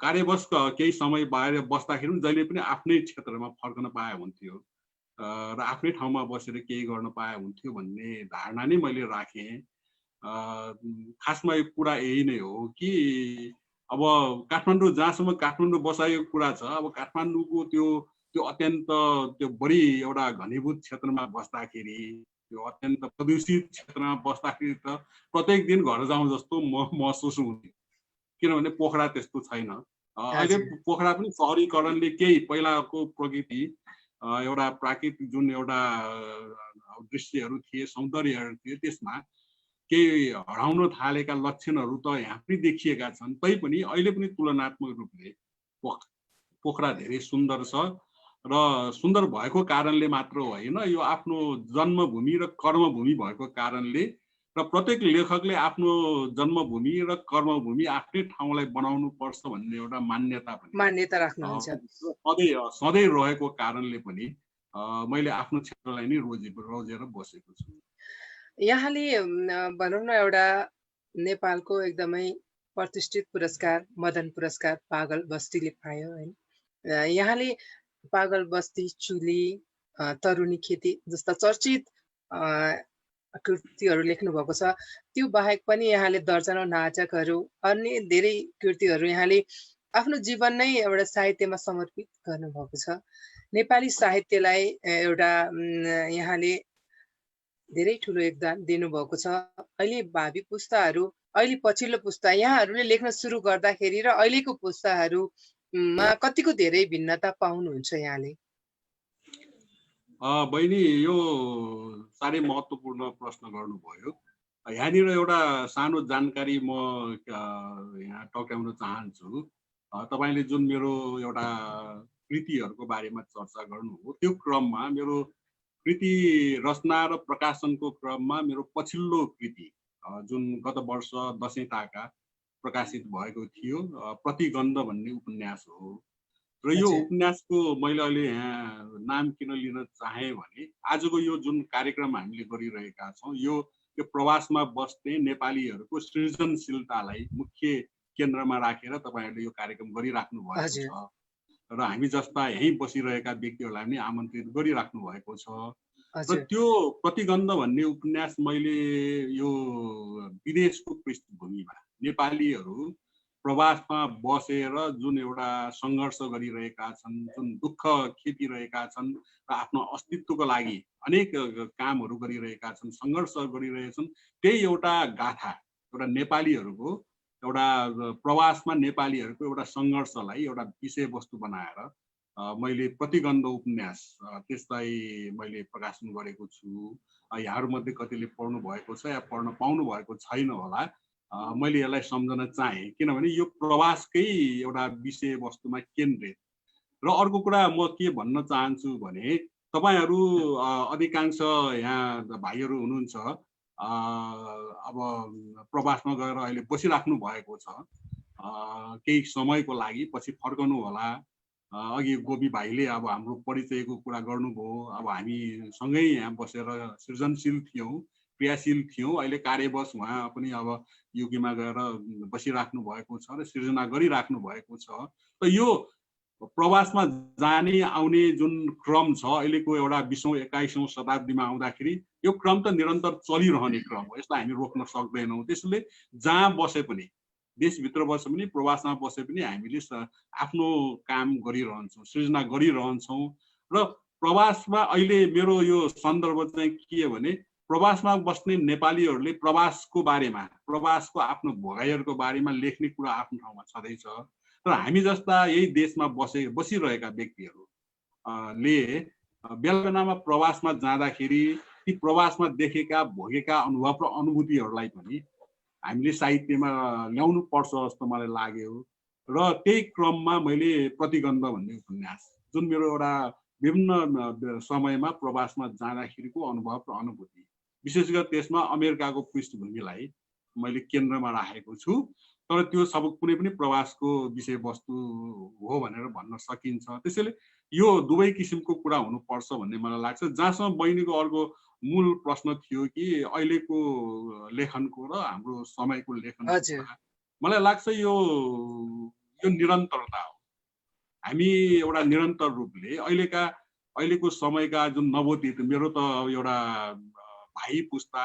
Speaker 6: कार्यवश केही समय बाहिर बस्दाखेरि पनि जहिले पनि आफ्नै क्षेत्रमा फर्कन पाए हुन्थ्यो र आफ्नै ठाउँमा बसेर केही गर्न पाए हुन्थ्यो भन्ने धारणा नै मैले राखेँ। खासमा यो कुरा यही नै हो कि अब काठमाडौँ जहाँसम्म काठमाडौँ बसाएको कुरा छ, अब काठमाडौँको त्यो अत्यन्त त्यो बढी एउटा घनीभूत क्षेत्रमा बस्दाखेरि, त्यो अत्यन्त प्रदूषित क्षेत्रमा बस्दाखेरि त प्रत्येक दिन घर जाउँ जस्तो महसुस हुन्थ्यो, किनभने पोखरा त्यस्तो छैन। अहिले पोखरा पनि सहरीकरणले केही पहिलाको प्रकृति एउटा प्राकृतिक जुन एउटा दृश्यहरू थिए, सौन्दर्यहरू थिए, त्यसमा केही हराउन थालेका लक्षणहरू त यहाँ पनि देखिएका छन्। तैपनि अहिले पनि तुलनात्मक रूपले पोखरा धेरै सुन्दर छ र सुन्दर भएको कारणले मात्र होइन, यो आफ्नो जन्मभूमि र कर्मभूमि भएको कारणले र प्रत्येक लेखकले आफ्नो जन्मभूमि र कर्मभूमि आफ्नै ठाउँलाई बनाउनु पर्छ भन्ने एउटा मान्यता राख्नुहुन्छ सधैँ रहेको कारणले पनि मैले आफ्नो क्षेत्रलाई नै रोजेर बसेको छु।
Speaker 1: यहाँले भनौँ न, एउटा नेपालको एकदमै प्रतिष्ठित पुरस्कार मदन पुरस्कार पागल बस्तीले पायो हैन। यहाँले पागल बस्ती, चुली, तरुणी खेती जस्ता चर्चित कृतिहरू लेख्नु भएको छ। त्यो बाहेक पनि यहाँले दर्जनौं नाटकहरू, अन्य धेरै कृतिहरू यहाँले आफ्नो जीवन नै एउटा साहित्यमा समर्पित गर्नुभएको छ। नेपाली साहित्यलाई एउटा यहाँले धेरै ठुलो योगदान दिनुभएको छ। अहिले भावी पुस्ताहरू, अहिले पछिल्लो पुस्ता, यहाँहरूले लेख्न सुरु गर्दाखेरि र अहिलेको पुस्ताहरू मा कतिको धेरै भिन्नता पाउनुहुन्छ यहाँले?
Speaker 6: बहिनी यो साह्रै महत्त्वपूर्ण प्रश्न गर्नुभयो। यहाँनिर एउटा सानो जानकारी म यहाँ टक्राउन चाहन्छु। तपाईँले जुन मेरो एउटा कृतिहरूको बारेमा चर्चा गर्नुभयो त्यो क्रममा मेरो कृति रचना र प्रकाशनको क्रममा मेरो पछिल्लो कृति जुन गत वर्ष दशैं ताका प्रकाशित भएको थियो प्रतिगन्ध भन्ने उपन्यास हो। र यो उपन्यासको मैले अहिले यहाँ नाम किन लिन चाहे भने आजको यो जुन कार्यक्रम हामीले गरिरहेका छौँ यो प्रवासमा बस्ने नेपालीहरूको सृजनशीलतालाई मुख्य केन्द्रमा राखेर तपाईँहरूले यो कार्यक्रम गरिराख्नु भएको छ र हामी जस्ता यहीँ बसिरहेका व्यक्तिहरूलाई पनि आमन्त्रित गरिराख्नु भएको छ। र त्यो प्रतिगन्ध भन्ने उपन्यास मैले यो विदेशको पृष्ठभूमिमा नेपालीहरू प्रवासमा बसेर जुन एउटा सङ्घर्ष गरिरहेका छन्, जुन दुःख खेपिरहेका छन् र आफ्नो अस्तित्वको लागि अनेक कामहरू गरिरहेका छन्, सङ्घर्ष गरिरहेछन्, त्यही एउटा गाथा एउटा नेपालीहरूको एउटा प्रवासमा नेपालीहरूको एउटा सङ्घर्षलाई एउटा विषयवस्तु बनाएर मैले प्रतिगन्ध उपन्यास त्यसलाई मैले प्रकाशन गरेको छु। यहाँहरूमध्ये कतिले पढ्नु भएको छ या पढ्न पाउनु भएको छैन होला। मैले यसलाई सम्झन चाहेँ किनभने यो प्रवासकै एउटा विषयवस्तुमा केन्द्रित। र अर्को कुरा म के भन्न चाहन्छु भने तपाईँहरू अधिकांश यहाँ भाइहरू हुनुहुन्छ अब प्रवासमा गएर अहिले बसिराख्नु भएको छ केही समयको लागि, पछि फर्कनु होला। अघि गोपी भाइले अब हाम्रो परिचयको कुरा गर्नुभयो। अब हामी सँगै यहाँ बसेर सृजनशील थियौँ, क्रियाशील थियौँ। अहिले कार्यवश उहाँ पनि अब युकेमा गएर बसिराख्नु भएको छ र सृजना गरिराख्नु भएको छ। र यो प्रवासमा जाने आउने जुन क्रम छ अहिलेको एउटा 20औं 21औं शताब्दीमा आउँदाखेरि यो क्रम त निरन्तर चलिरहने क्रम हो, यसलाई हामी रोक्न सक्दैनौँ। त्यसैले जहाँ बसे पनि, देशभित्र बसे पनि प्रवासमा बसे पनि हामीले आफ्नो काम गरिरहन्छौँ, सृजना गरिरहन्छौँ। र प्रवासमा अहिले मेरो यो सन्दर्भ चाहिँ के हो भने प्रवासमा बस्ने नेपालीहरूले प्रवासको बारेमा, प्रवासको आफ्नो भोगाइहरूको बारेमा लेख्ने कुरा आफ्नो ठाउँमा छँदैछ। र हामी जस्ता यही देशमा बसिरहेका व्यक्तिहरूले बेलाबेलामा प्रवासमा जाँदाखेरि ती प्रवासमा देखेका भोगेका अनुभव र अनुभूतिहरूलाई पनि हामीले साहित्यमा ल्याउनु पर्छ जस्तो मलाई लाग्यो। र त्यही क्रममा मैले प्रतिगन्ध भन्ने उपन्यास जुन मेरो एउटा विभिन्न समयमा प्रवासमा जाँदाखेरिको अनुभव र अनुभूति, विशेष गरी त्यसमा अमेरिकाको पृष्ठभूमिलाई मैले केन्द्रमा राखेको छु। तर त्यो सब कुनै पनि प्रवासको विषयवस्तु हो भनेर भन्न सकिन्छ। त्यसैले यो दुवै किसिमको कुरा हुनुपर्छ भन्ने मलाई लाग्छ। जहाँसम्म बहिनीको अर्को मूल प्रश्न थियो कि अहिलेको लेखनको र हाम्रो समयको लेखनको, मलाई लाग्छ यो निरन्तरता हो। हामी एउटा निरन्तर रूपले अहिलेको समयका जुन नवोदित, मेरो त एउटा भाइ पुस्ता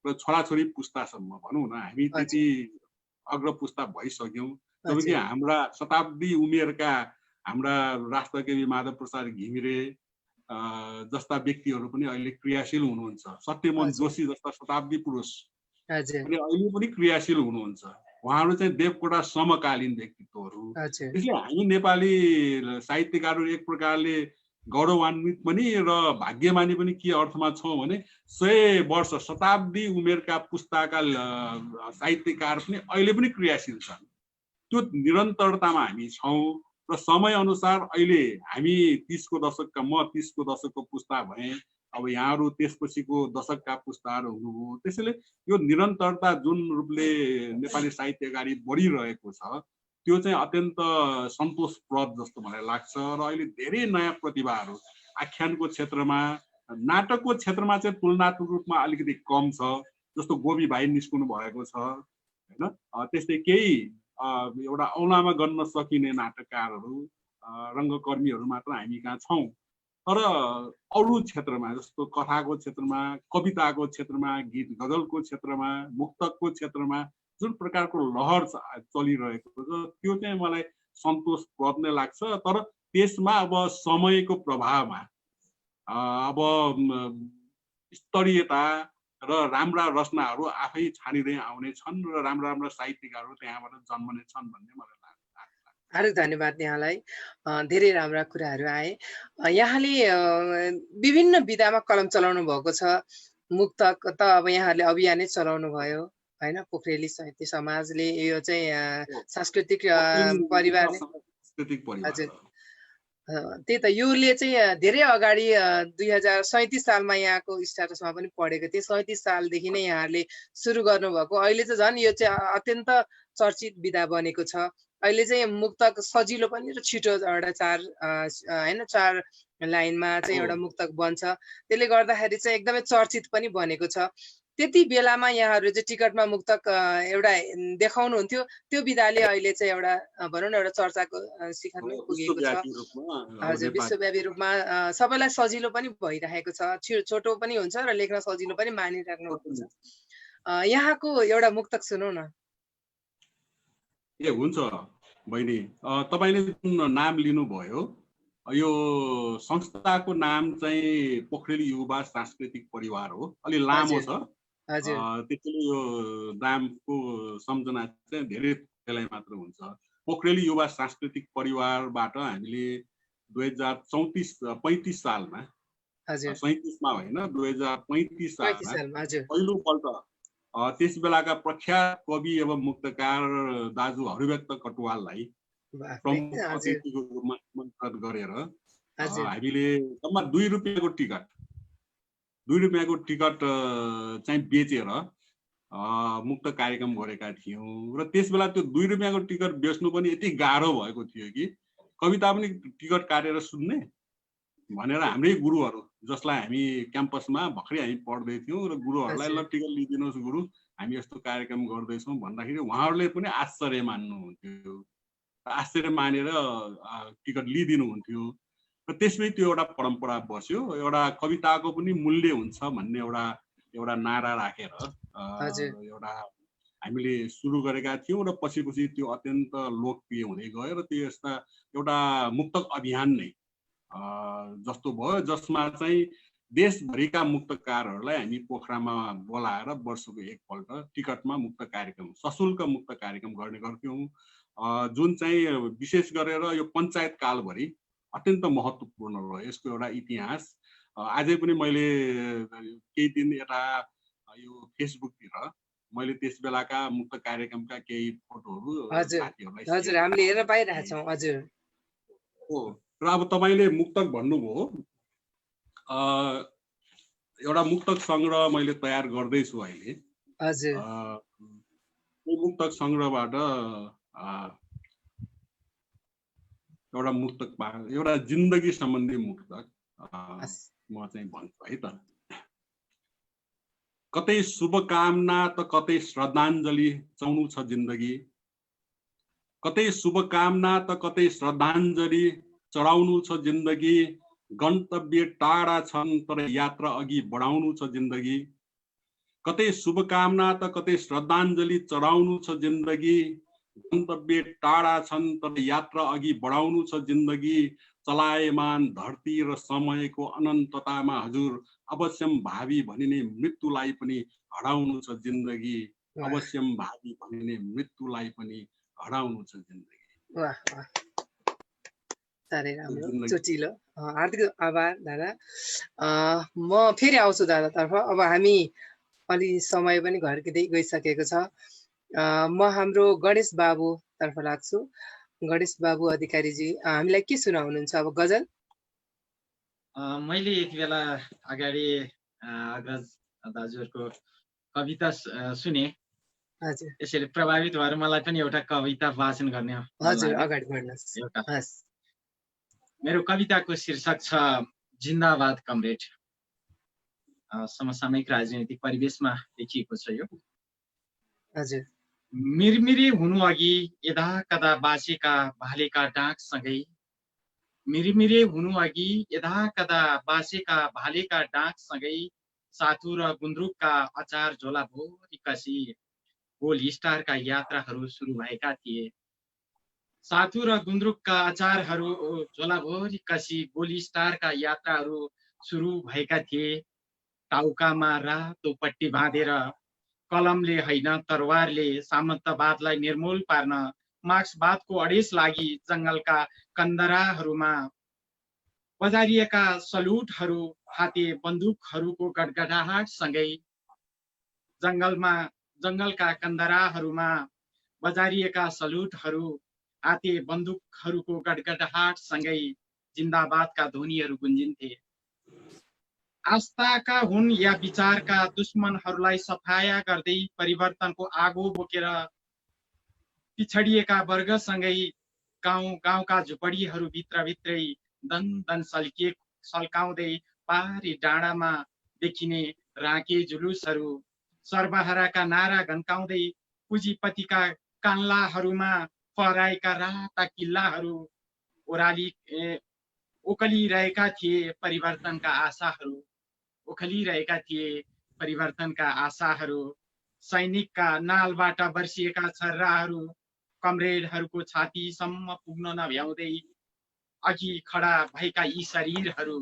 Speaker 6: र छोराछोरी पुस्तासम्म भनौँ न, हामी त्यति अग्र पुस्ता भइसक्यौँ। जबकि हाम्रा शताब्दी उमेरका हाम्रा राष्ट्रकवि माधव प्रसाद घिमिरे जस्ता व्यक्तिहरू पनि अहिले क्रियाशील हुनुहुन्छ। सत्यमोहन जोशी जस्ता शताब्दी पुरुष पनि अहिले पनि क्रियाशील हुनुहुन्छ। उहाँहरू चाहिँ देवकोटा समकालीन व्यक्तित्वहरू। त्यसले हामी नेपाली साहित्यकारहरू एक प्रकारले गौरवान्वित पनि र भाग्यमानी पनि के अर्थमा छौँ भने 100 वर्ष शताब्दी उमेरका पुस्ताका साहित्यकार पनि अहिले पनि क्रियाशील छन्। त्यो निरन्तरतामा हामी छौँ। र समय अनुसार अहिले हामी 30 को दशकका, म 30 को दशकको पुस्ता भएँ, अब यहाँहरू त्यसपछिको दशकका पुस्ताहरू हुनुभयो। त्यसैले यो निरन्तरता जुन रूपले नेपाली साहित्य अगाडि बढिरहेको छ त्यो चाहिँ अत्यन्त सन्तोषप्रद जस्तो मलाई लाग्छ। र अहिले धेरै नयाँ प्रतिभाहरू आख्यानको क्षेत्रमा, नाटकको क्षेत्रमा चाहिँ तुलनात्मक रूपमा अलिकति कम छ, जस्तो गोपी भाइ निस्कनु भएको छ हैन। त्यस्तै केही एउटा औलामा गर्न सकिने नाटककारहरू, रङ्गकर्मीहरू मात्र हामी कहाँ छौँ। तर अरू क्षेत्रमा जस्तो कथाको क्षेत्रमा, कविताको क्षेत्रमा, गीत गजलको क्षेत्रमा, मुक्तकको क्षेत्रमा जुन प्रकारको लहर चलिरहेको छ त्यो चाहिँ मलाई सन्तोषप्रद नै लाग्छ। तर त्यसमा अब समयको प्रभावमा अब स्तरीयता र राम्रा रचनाहरू आफै छानिँदै आउने छन् र राम्रा साहित्यकारहरू त्यहाँबाट जन्मने छन् भन्ने मलाई लाग्छ।
Speaker 1: हार्दिक धन्यवाद यहाँलाई। धेरै राम्रा कुराहरू आए। यहाँले विभिन्न विधामा कलम चलाउनु भएको छ। मुक्तक त अब यहाँहरूले अभियानै चलाउनु भयो होइन? पोखरेली साहित्य समाजले यो चाहिँ सांस्कृतिक परिवार। हजुर, त्यही त योले चाहिँ धेरै अगाडि 2037 सालमा यहाँको स्ट्याटसमा पनि पढेको थिएँ। 37 सालदेखि नै यहाँहरूले सुरु गर्नुभएको। अहिले चाहिँ झन् यो चाहिँ अत्यन्त चर्चित विधा बनेको छ। अहिले चाहिँ मुक्तक सजिलो पनि र छिटो एउटा 4 लाइनमा चाहिँ एउटा मुक्तक बन्छ। त्यसले गर्दाखेरि चाहिँ एकदमै चर्चित पनि बनेको छ। त्यति बेलामा यहाँहरू चाहिँ टिकटमा मुक्तक एउटा देखाउनुहुन्थ्यो। त्यो विधाले अहिले चाहिँ एउटा भनौँ न एउटा चर्चाको शिखरमै पुगेको छ। हजुर, विश्वव्यापी रूपमा सबैलाई सजिलो पनि भइरहेको छ। छोटो पनि हुन्छ र लेख्न सजिलो पनि मानिराख्नु भएको छ। यहाँको एउटा मुक्तक सुनौ न।
Speaker 6: ए हुन्छ बहिनी, तपाईँले जुन नाम लिनुभयो यो संस्थाको नाम चाहिँ पोखरेली युवा सांस्कृतिक परिवार हो। अलि लामो छ, त्यसैले यो नामको सम्झना चाहिँ धेरै बेलाय मात्र हुन्छ। पोखरेली युवा सांस्कृतिक परिवारबाट हामीले 2035 सालमा 37 मा होइन 2035 सालमा पहिलोपल्ट त्यस बेलाका प्रख्यात कवि एवं मुक्तकार दाजु हरिव्यक्त कटुवाललाई प्रमुख अतिथिको रूपमा आमन्त्रण गरेर हामीले जम्मा 2 रुपियाँको टिकट चाहिँ बेचेर मुक्त कार्यक्रम गरेका थियौँ। र त्यस बेला त्यो 2 रुपियाँको टिकट बेच्नु पनि यति गाह्रो भएको थियो कि कविता पनि टिकट काटेर सुन्ने भनेर हाम्रै गुरुहरू, जसलाई हामी क्याम्पसमा भर्खरै हामी पढ्दै थियौँ र गुरुहरूलाई ल टिकट लिइदिनुहोस् गुरु, हामी यस्तो कार्यक्रम गर्दैछौँ भन्दाखेरि उहाँहरूले पनि आश्चर्य मान्नुहुन्थ्यो। आश्चर्य मानेर टिकट लिइदिनुहुन्थ्यो। र त्यसमै त्यो एउटा परम्परा बस्यो। एउटा कविताको पनि मूल्य हुन्छ भन्ने एउटा नारा राखेर एउटा हामीले सुरु गरेका थियौँ र पछि त्यो अत्यन्त लोकप्रिय हुँदै गयो र त्यो यस्ता एउटा मुक्तक अभियान नै जस्तो भयो, जसमा चाहिँ देशभरिका मुक्तकारहरूलाई हामी पोखरामा बोलाएर वर्षको एकपल्ट टिकटमा मुक्त कार्यक्रम, सशुल्क मुक्त कार्यक्रम गर्ने गर्थ्यौँ, जुन चाहिँ विशेष गरेर यो पञ्चायत कालभरि अत्यन्त महत्त्वपूर्ण रह्यो। यसको एउटा इतिहास अझै पनि मैले केही दिन यता यो फेसबुकतिर मैले त्यस बेलाका मुक्त कार्यक्रमका केही फोटोहरू साथीहरूलाई
Speaker 1: हामीले हेरेर पाइरहेछौँ। हजुर,
Speaker 6: र अब तपाईँले मुक्तक भन्नुभयो, एउटा मुक्तक सङ्ग्रह मैले तयार गर्दैछु अहिले। यो मुक्तक सङ्ग्रहबाट एउटा मुक्तक, एउटा जिन्दगी सम्बन्धी मुक्तक म चाहिँ भन्छु है त। कतै शुभकामना त कतै श्रद्धाञ्जली चढाउनु छ जिन्दगी, कतै शुभकामना त कतै श्रद्धाञ्जली चढाउनु छ जिन्दगी, गन्तव्य टाढा छन् तर यात्रा अघि बढाउनु छ जिन्दगी, कतै शुभकामना त कतै श्रद्धाञ्जली चढाउनु छ जिन्दगी, गन्तव्य टाढा छन् तर यात्रा अघि बढाउनु छ जिन्दगी, चलायमान धरती र समयको अनन्ततामा हजुर अवश्यम भावी भनिने मृत्युलाई पनि हराउनु छ जिन्दगी, अवश्यम भावी भनिने मृत्युलाई पनि हराउनु छ जिन्दगी।
Speaker 1: साह्रै राम्रो, चोटिलो। हार्दिक आभार दादा। म फेरि आउँछु दादातर्फ। अब हामी अलि समय पनि घर्किँदै गइसकेको छ। म हाम्रो गणेश बाबु तर्फ लाग्छु। गणेश बाबु अधिकारीजी, हामीलाई के सुनाउनुहुन्छ अब? गजल?
Speaker 5: मैले यति बेला अगाडि अग्रज दाजुहरूको कविता सुने, यसैले प्रभावित भएर मलाई पनि एउटा कविता वाचन गर्ने।
Speaker 1: हजुर, अगाडि बढ्नुहोस्।
Speaker 5: मेरो कविताको शीर्षक छ जिन्दाबाद कमरेड। समसामयिक राजनीतिक परिवेशमा लेखिएको छ यो।
Speaker 1: हजुर।
Speaker 5: मिरमिरे हुनु अघि यदा कदा बाँचेका भालेका डाँकसँगै, मिरमिरे हुनु अघि यदा कदा बाँचेका भालेका डाँकसँगै, सातु र गुन्द्रुकका अचार झोला भोरी कसी गोल स्टारका यात्राहरू सुरु भएका थिए। सातु र गुन्द्रुकका अचारहरू झोला भोरी कसी गोल स्टारका यात्राहरू सुरु भएका थिए। टाउकामा रातो पट्टी बाँधेर कलमले होइन तरवारले सामन्तवादलाई निर्मूल पार्न मार्क्सवादको अडेस लागि जङ्गलका कन्दराहरूमा बजारिएका सलुटहरू, हाते बन्दुकहरूको गडगडाहटसँगै जङ्गलका कन्दराहरूमा बजारिएका सलुटहरू, हाते बन्दुकहरूको गडगडाहटसँगै जिन्दाबादका ध्वनिहरू गुन्जिन्थे। आस्थाका हुन् या विचारका दुश्मनहरूलाई सफाया गर्दै परिवर्तनको आगो बोकेर पिछडिएका वर्गसँगै गाउँका झुपडीहरू भित्रभित्रै दन सल्काउँदै पहाडी डाँडामा देखिने राँके जुलुसहरू, सर्वहाराका नारा घन्काउँदै पुँजीपतिका कान्लाहरूमा फहराएका राता किल्लाहरू ओखलिरहेका थिए परिवर्तनका आशाहरू। सैनिकका नालबाट बर्सिएका छर्राहरू कमरेडहरूको छातीसम्म पुग्न नभ्याउँदै अघि खडा भएका यी शरीरहरू,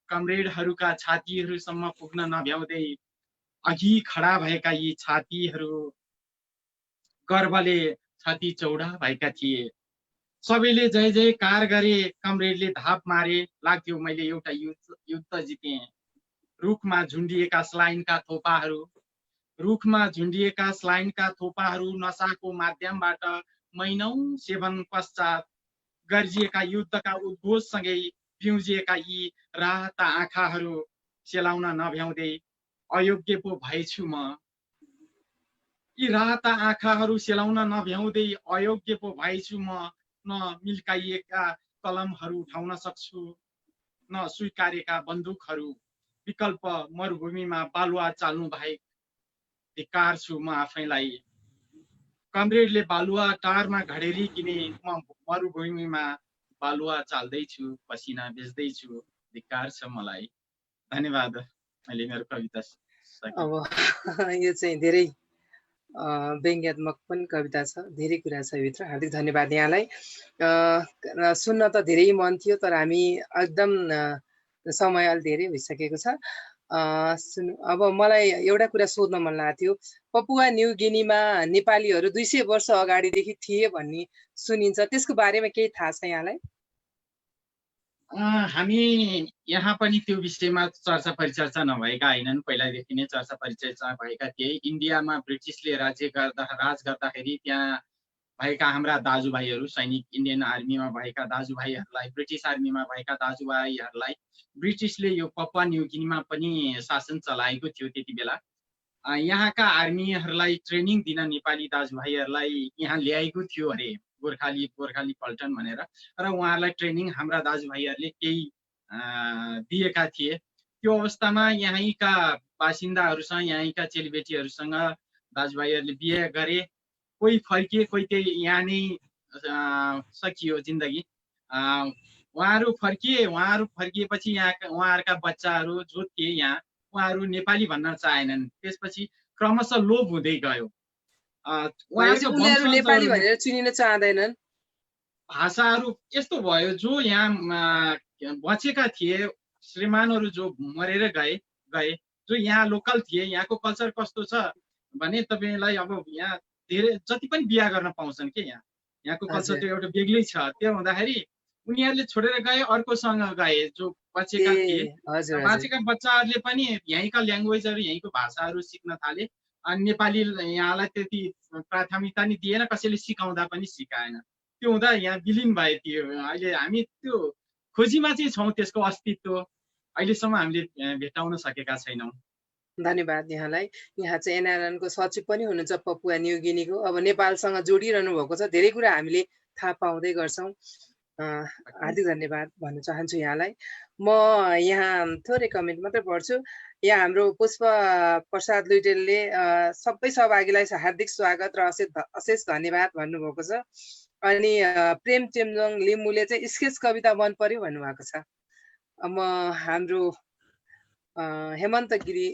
Speaker 5: कमरेडहरूका छातीहरूसम्म पुग्न नभ्याउँदै अघि खडा भएका यी छातीहरू गर्वले छाती चौडा भएका थिए। सबैले जय जयकार गरे, कमरेडले धाप मारे, लाग्थ्यो मैले एउटा युद्ध जितेँ। रुखमा झुन्डिएका स्लाइनका थोपाहरू नसाको माध्यमबाट महिनौं सेवन पश्चात गर्जिएका युद्धका उद्घोषसँगै पिउजिएका यी राता आँखाहरू सेलाउन नभ्याउँदै अयोग्य पो भएछु म। यी राता आँखाहरू सेलाउन नभ्याउँदै अयोग्य पो भएछु म। न मिल्काइएका कलमहरू उठाउन सक्छु, न स्वीकारेका बन्दुकहरू। विकल्प मरुभूमिमा बालुवा चाल्नु बाहेक धिक्कार छु म आफैलाई। कमरेडले बालुवा टारमा घडेरिकिने, म मरुभूमिमा बालुवा चाल्दैछु, पसिना बेच्दैछु, धिक्कार छ मलाई। धन्यवाद। मैले मेरो कविता
Speaker 1: अब यो चाहिँ धेरै व्यङ्ग्यात्मक पनि कविता छ, धेरै कुरा छ भित्र। हार्दिक धन्यवाद यहाँलाई। सुन्न त धेरै मन थियो, तर हामी एकदम समय अलि धेरै भइसकेको छ। अब मलाई एउटा कुरा सोध्न मन लागेको थियो। पपुवा न्यू गिनीमा नेपालीहरू 200 वर्ष अगाडिदेखि थिए भन्ने सुनिन्छ, त्यसको बारेमा केही थाहा छ यहाँलाई?
Speaker 5: हामी यहाँ पनि त्यो विषयमा चर्चा परिचर्चा नभएका होइनन्, पहिलादेखि नै चर्चा परिचर्चा भएका थिए। इन्डियामा ब्रिटिसले राज गर्दाखेरि त्यहाँ भएका हाम्रा दाजुभाइहरू, सैनिक इन्डियन आर्मीमा भएका दाजुभाइहरूलाई, ब्रिटिस आर्मीमा भएका दाजुभाइहरूलाई ब्रिटिसले यो पपुवा न्यू गिनीमा पनि शासन चलाएको थियो। त्यति बेला यहाँका आर्मीहरूलाई ट्रेनिङ दिन नेपाली दाजुभाइहरूलाई यहाँ ल्याएको थियो अरे, गोर्खाली पल्टन भनेर। र उहाँहरूलाई ट्रेनिङ हाम्रा दाजुभाइहरूले केही दिएका थिए। त्यो अवस्थामा यहीँका बासिन्दाहरूसँग, यहीँका चेलीबेटीहरूसँग दाजुभाइहरूले बिहे गरे। कोही फर्किए, कोही त्यही यहाँ नै सकियो जिन्दगी। उहाँहरू फर्किएपछि उहाँहरूका बच्चाहरू जो थिए यहाँ, उहाँहरू नेपाली भन्न चाहेनन्। त्यसपछि क्रमशः लोप हुँदै गयो।
Speaker 1: उनीहरू नेपाली भनेर चिनिन चाहँदैनन्।
Speaker 5: भाषाहरू यस्तो भयो, जो यहाँ बचेका थिए श्रीमानहरू जो मरेर गए, जो यहाँ लोकल थिए, यहाँको कल्चर कस्तो छ भने तपाईँलाई अब यहाँ धेरै जति पनि बिहा गर्न पाउँछन् के यहाँको कल्चर त एउटा बेग्लै छ। त्यो हुँदाखेरि उनीहरूले छोडेर गए, अर्कोसँग गए जो बचेका थिए। बचेका बच्चाहरूले पनि यहीँका ल्याङ्ग्वेजहरू, यहीँको भाषाहरू सिक्न थाले। अनि नेपाली यहाँलाई त्यति प्राथमिकता नि दिएन, कसैले सिकाउँदा पनि सिकाएन। त्यो हुँदा यहाँ विलिन भए थियो। अहिले हामी त्यो खोजीमा चाहिँ छौँ, त्यसको अस्तित्व अहिलेसम्म हामीले भेटाउन सकेका छैनौँ।
Speaker 1: धन्यवाद यहाँलाई। यहाँ चाहिँ एनआरएनको सचिव पनि हुनुहुन्छ पपुवा न्यू गिनीको। अब नेपालसँग जोडिरहनु भएको छ, धेरै कुरा हामीले थाहा पाउँदै गर्छौँ। हार्दिक धन्यवाद भन्न चाहन्छु यहाँलाई। म यहाँ थोरै कमेन्ट मात्रै पढ्छु। यहाँ हाम्रो पुष्प प्रसाद लुइटेलले सबै सहभागीलाई हार्दिक स्वागत र अशेष धन्यवाद भन्नुभएको छ। अनि प्रेम चेम्जोङ लिम्बूले चाहिँ स्केच कविता मन पर्यो भन्नुभएको छ। म हाम्रो हेमन्त गिरी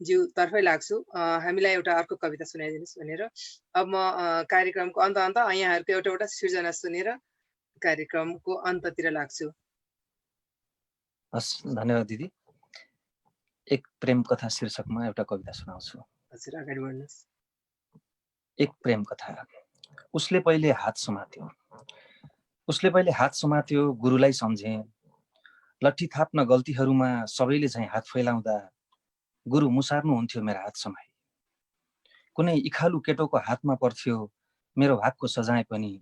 Speaker 1: ज्यू तर्फै लाग्छु, हामीलाई एउटा अर्को कविता सुनाइदिनुहोस् भनेर। अब म कार्यक्रमको अन्त यहाँहरूको एउटा सृजना सुनेर कार्यक्रमको अन्ततिर लाग्छु।
Speaker 3: हस्, धन्यवाद दिदी। एक प्रेम कथा शीर्षकमा एउटा कविता सुनाउँछु।
Speaker 1: हजुर, अगाडि बढ्नुहोस्।
Speaker 3: एक प्रेम कथा। उसले पहिले हात समात्यो, गुरुलाई सम्झे। लट्ठी थाप्न गल्तीहरूमा सबैले चाहिँ हात फैलाउँदा गुरु मुसार्नुहुन्थ्यो मेरा हात समाई। कुनै इखालु केटोको हातमा पर्थ्यो मेरो भागको सजाय पनि।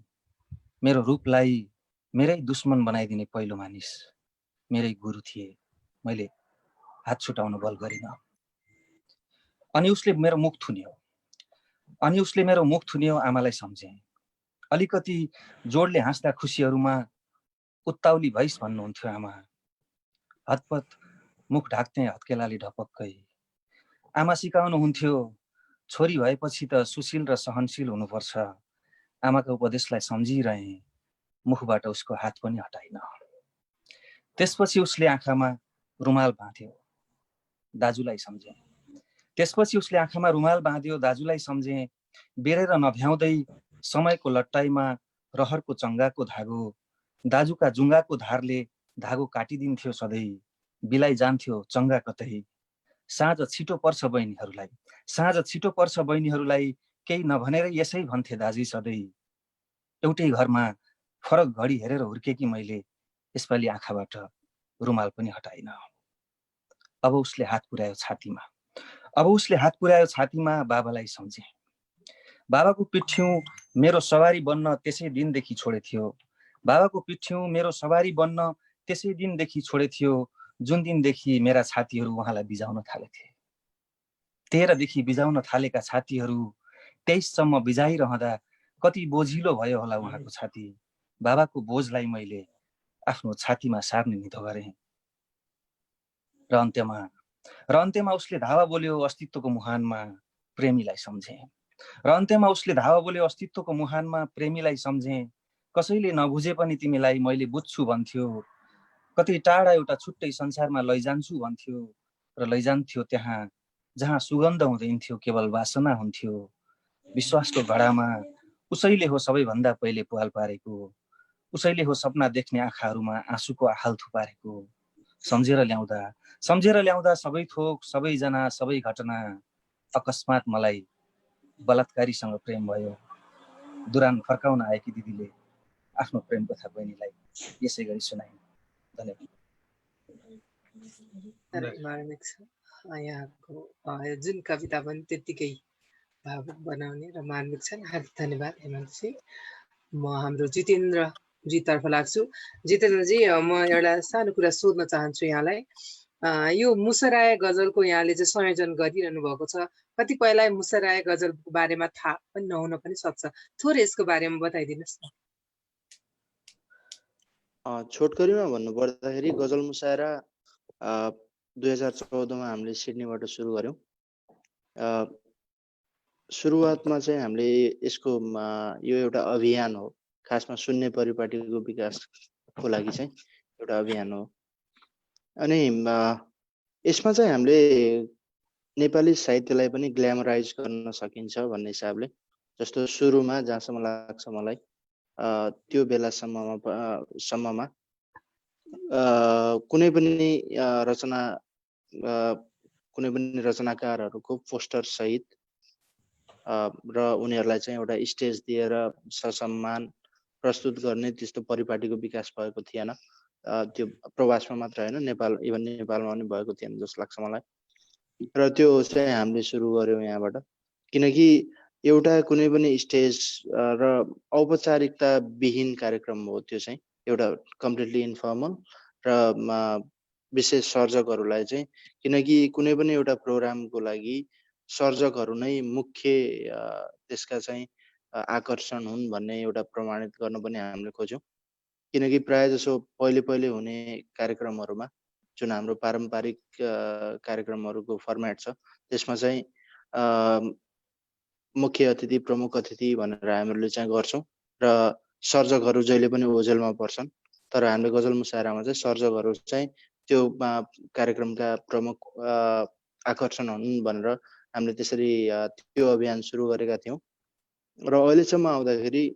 Speaker 3: मेरो रूपलाई मेरै दुश्मन बनाइदिने पहिलो मानिस मेरै गुरु थिए। मैले हात छुटाउन बल गरिन। अनि उसले मेरो मुख थुन्यो, आमालाई सम्झे। अलिकति जोडले हाँस्दा खुसीहरूमा उत्ताउली भइस भन्नुहुन्थ्यो आमा। हतपत मुख ढाक्थे हत्केलाले ढपक्कै। आमा सिकाउनुहुन्थ्यो छोरी भएपछि त सुशील र सहनशील हुनुपर्छ। आमाको उपदेशलाई सम्झिरहे, मुखबाट उसको हात पनि हटाइन। त्यसपछि उसले आँखामा रुमाल बाँध्यो, दाजुलाई सम्झे। बेरेर नभ्याउँदै समयको लट्टाइमा रहरको चङ्गाको धागो, दाजुका जुङ्गाको धारले धागो काटिदिन्थ्यो सधैँ। बिलाई जान्थ्यो चङ्गा कतै। साँझ छिटो पर्छ बहिनीहरूलाई, केही नभनेर यसै भन्थे दाजी सधैँ। एउटै घरमा फरक घडी हेरेर हुर्केकी मैले, यसपालि आँखाबाट रुमाल पनि हटाइन। अब उसले हात पुर्यायो छातीमा, बाबालाई सम्झे। बाबाको पिठ्यौँ मेरो सवारी बन्न त्यसै दिनदेखि छोडेथ्यो, जुन दिनदेखि मेरा छातीहरू उहाँलाई बिजाउन थालेथे। 13 देखि बिजाउन थालेका छातीहरू 23 सम्म बिजाइरहँदा कति बोझिलो भयो होला उहाँको छाती। बाबाको बोझलाई मैले आफ्नो छातीमा सार्ने निधो गरेँ। र अन्त्यमा उसले धावा बोल्यो अस्तित्वको मुहानमा, प्रेमीलाई सम्झे। कसैले नबुझे पनि तिमीलाई मैले बुझ्छु भन्थ्यो। कतै टाढा एउटा छुट्टै संसारमा लैजान्छु भन्थ्यो, र लैजान्थ्यो त्यहाँ जहाँ सुगन्ध हुँदैन्थ्यो, केवल वासना हुन्थ्यो। विश्वासको घडामा उसैले हो सबैभन्दा पहिले पुवाल पारेको, उसैले हो सपना देख्ने आँखाहरूमा आँसुको आहाल थुपारेको। सम्झेर ल्याउँदा सबै थोक, सबैजना, सबै घटना। अकस्मात मलाई बलात्कारीसँग प्रेम भयो। दुरान फर्काउन आएकी दिदीले आफ्नो प्रेम कथा बहिनीलाई यसै गरी सुनाइन्।
Speaker 1: यहाँको जुन कविता पनि त्यत्तिकै भावुक बनाउने र मार्मिक छन्। हार्दिक धन्यवाद हेमन्तजी। म हाम्रो जितेन्द्रजी तर्फ लाग्छु। जितेन्द्रजी, म एउटा सानो कुरा सोध्न चाहन्छु यहाँलाई। यो मुसराय गजलको यहाँले चाहिँ संयोजन गरिरहनु भएको छ। कतिपयलाई मुसराय गजलको बारेमा थाहा पनि नहुन पनि सक्छ, थोरै यसको बारेमा बताइदिनुहोस् न।
Speaker 4: छोटकरीमा भन्नु पर्दाखेरि गजल मुसायरा 2014 मा हामीले सिडनीबाट सुरु गर्यौं। सुरुवातमा चाहिँ हामीले यसको यो एउटा अभियान हो, खासमा सुन्ने परिपाटीको विकासको लागि चाहिँ एउटा अभियान हो। अनि यसमा चाहिँ हामीले नेपाली साहित्यलाई पनि ग्ल्यामराइज गर्न सकिन्छ भन्ने हिसाबले, जस्तो सुरुमा जहाँसम्म लाग्छ मलाई त्यो बेलासम्ममा कुनै पनि रचनाकारहरूको पोस्टर सहित र उनीहरूलाई चाहिँ एउटा स्टेज दिएर ससम्मान प्रस्तुत गर्ने त्यस्तो परिपाटीको विकास भएको थिएन। त्यो प्रवासमा मात्र होइन, इभन नेपालमा पनि भएको थिएन जस्तो लाग्छ मलाई। र त्यो चाहिँ हामीले सुरु गर्यौं यहाँबाट, किनकि एउटा कुनै पनि स्टेज र औपचारिकता विहीन कार्यक्रम हो त्यो चाहिँ, एउटा कम्प्लिटली इन्फर्मल र विशेष सर्जकहरूलाई चाहिँ, किनकि कुनै पनि एउटा प्रोग्रामको लागि सर्जकहरू नै मुख्य त्यसका चाहिँ आकर्षण हुन् भन्ने एउटा प्रमाणित गर्न पनि हामीले खोज्यौं। किनकि प्राय जसो पहिले हुने कार्यक्रमहरूमा जुन हाम्रो पारम्परिक कार्यक्रमहरूको फर्मेट छ, त्यसमा चाहिँ मुख्य अतिथि, प्रमुख अतिथि भनेर हामीले चाहिँ गर्छौं र सर्जकहरू जहिले पनि ओझेलमा पर्छन्। तर हामीले गजल मुसायरामा चाहिँ सर्जकहरू चाहिँ त्यो कार्यक्रमका प्रमुख आकर्षण हुन् भनेर हामीले त्यसरी त्यो अभियान सुरु गरेका थियौं। र अहिलेसम्म आउँदाखेरि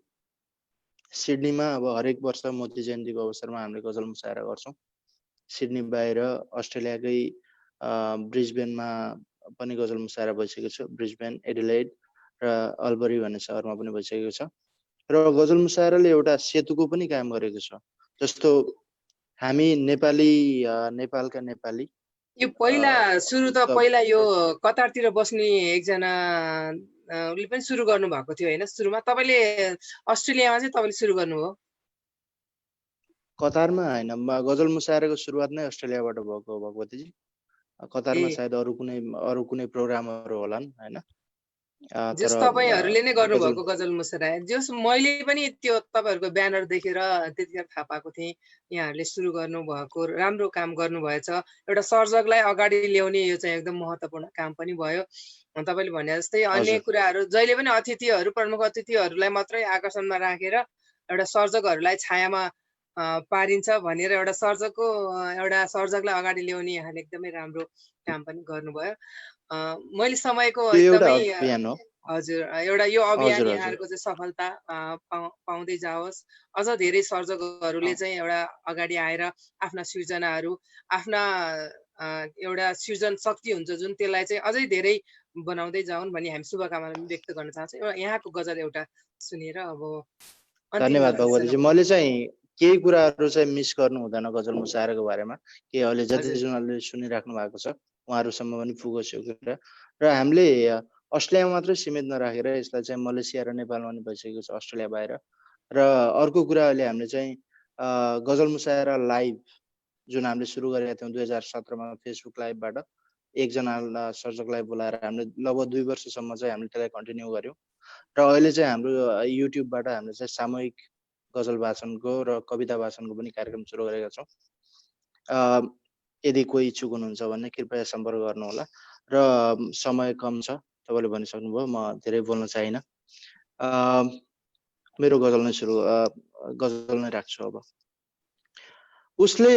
Speaker 4: सिडनीमा अब हरेक वर्ष मोती जयन्तीको अवसरमा हामीले गजल मुसायरा गर्छौं। सिडनी बाहिर अस्ट्रेलियाकै ब्रिस्बेनमा पनि गजल मुसायरा भइसकेको छ। ब्रिस्बेन, एडिलेड र अल्बरी भन्ने सहरमा पनि भइसकेको छ। र गजल मुसायराले एउटा सेतुको पनि काम गरेको छ। जस्तो हामी नेपाली नेपालका नेपाली
Speaker 1: यो पहिला सुरु त पहिला यो कतारतिर बस्ने एकजना उसले पनि सुरु गर्नु भएको थियो हैन? सुरुमा तपाईले अस्ट्रेलियामा चाहिँ तपाईले सुरु गर्नुभयो?
Speaker 4: कतारमा हैन, गजल मुसायराको सुरुवात नै अस्ट्रेलियाबाट भएको हो भगवतीजी। कतारमा सायद अरु कुनै प्रोग्रामहरु होलान् हैन।
Speaker 1: जस तपाईहरुले नै गर्नुभएको गजल मुसायरा। जस मैले पनि त्यो तपाईहरुको ब्यानर देखेर त्यतिखेर थाहा पाएको थिएँ यहाँहरुले सुरु गर्नु भएको राम्रो काम गर्नु भएछ। एउटा सर्जकलाई अगाडि ल्याउने यो चाहिँ एकदम महत्त्वपूर्ण काम पनि भयो। तपाईले भने जस्तै अन्य कुराहरु जहिले पनि अतिथिहरु प्रमुख अतिथिहरुलाई मात्रै आकर्षणमा राखेर एउटा सर्जकहरुलाई छायामा पारिन्छ भनेर एउटा सर्जकलाई अगाडि ल्याउने यहाँले एकदमै राम्रो काम पनि गर्नुभयो। मैले समयको एकदमै हजुर एउटा यो अभियान यहाँहरुको चाहिँ सफलता पाउँदै जाओस्। अझ धेरै सर्जकहरुले चाहिँ एउटा अगाडि आएर आफ्ना सृजनाहरु आफ्ना एउटा सृजन शक्ति हुन्छ जुन त्यसलाई चाहिँ अझै धेरै बनाउँदै जाउन् भन्ने हामी शुभकामना व्यक्त गर्न चाहन्छौँ। यहाँको गजल एउटा सुनेर अब
Speaker 4: धन्यवाद भगवतीजी। मैले चाहिँ केही कुराहरु चाहिँ मिस गर्नु हुँदैन गजल मुसायराको बारेमा के अहिले जतिजनाले सुनिराख्नु भएको छ उहाँहरुसम्म पनि पुगोस् यो कुरा। र हामीले अस्ट्रेलियामा मात्रै सीमित नराखेर यसलाई चाहिँ मलेसिया र नेपालमा पनि भइसकेको छ, अस्ट्रेलिया बाहिर। र अर्को कुरा अहिले हामीले चाहिँ गजल मुसायरा लाइभ जुन हामीले सुरु गरेका थियौं 2017 मा फेसबुक लाइभबाट एकजना सर्जकलाई बोलाएर हामीले लगभग 2 वर्षसम्म चाहिँ हामीले त्यसलाई कन्टिन्यू गर्यौं। र अहिले चाहिँ हाम्रो युट्युबबाट हामीले चाहिँ सामूहिक गजल वाचनको र कविता वाचनको पनि कार्यक्रम सुरु गरेका छौं। यदि कोही इच्छुक हुनुहुन्छ भने कृपया सम्पर्क गर्नुहोला। र समय कम छ, तपाईले भनिसक्नुभयो, म धेरै बोल्न चाहिन। मेरो गजल नै राख्छु अब। उसले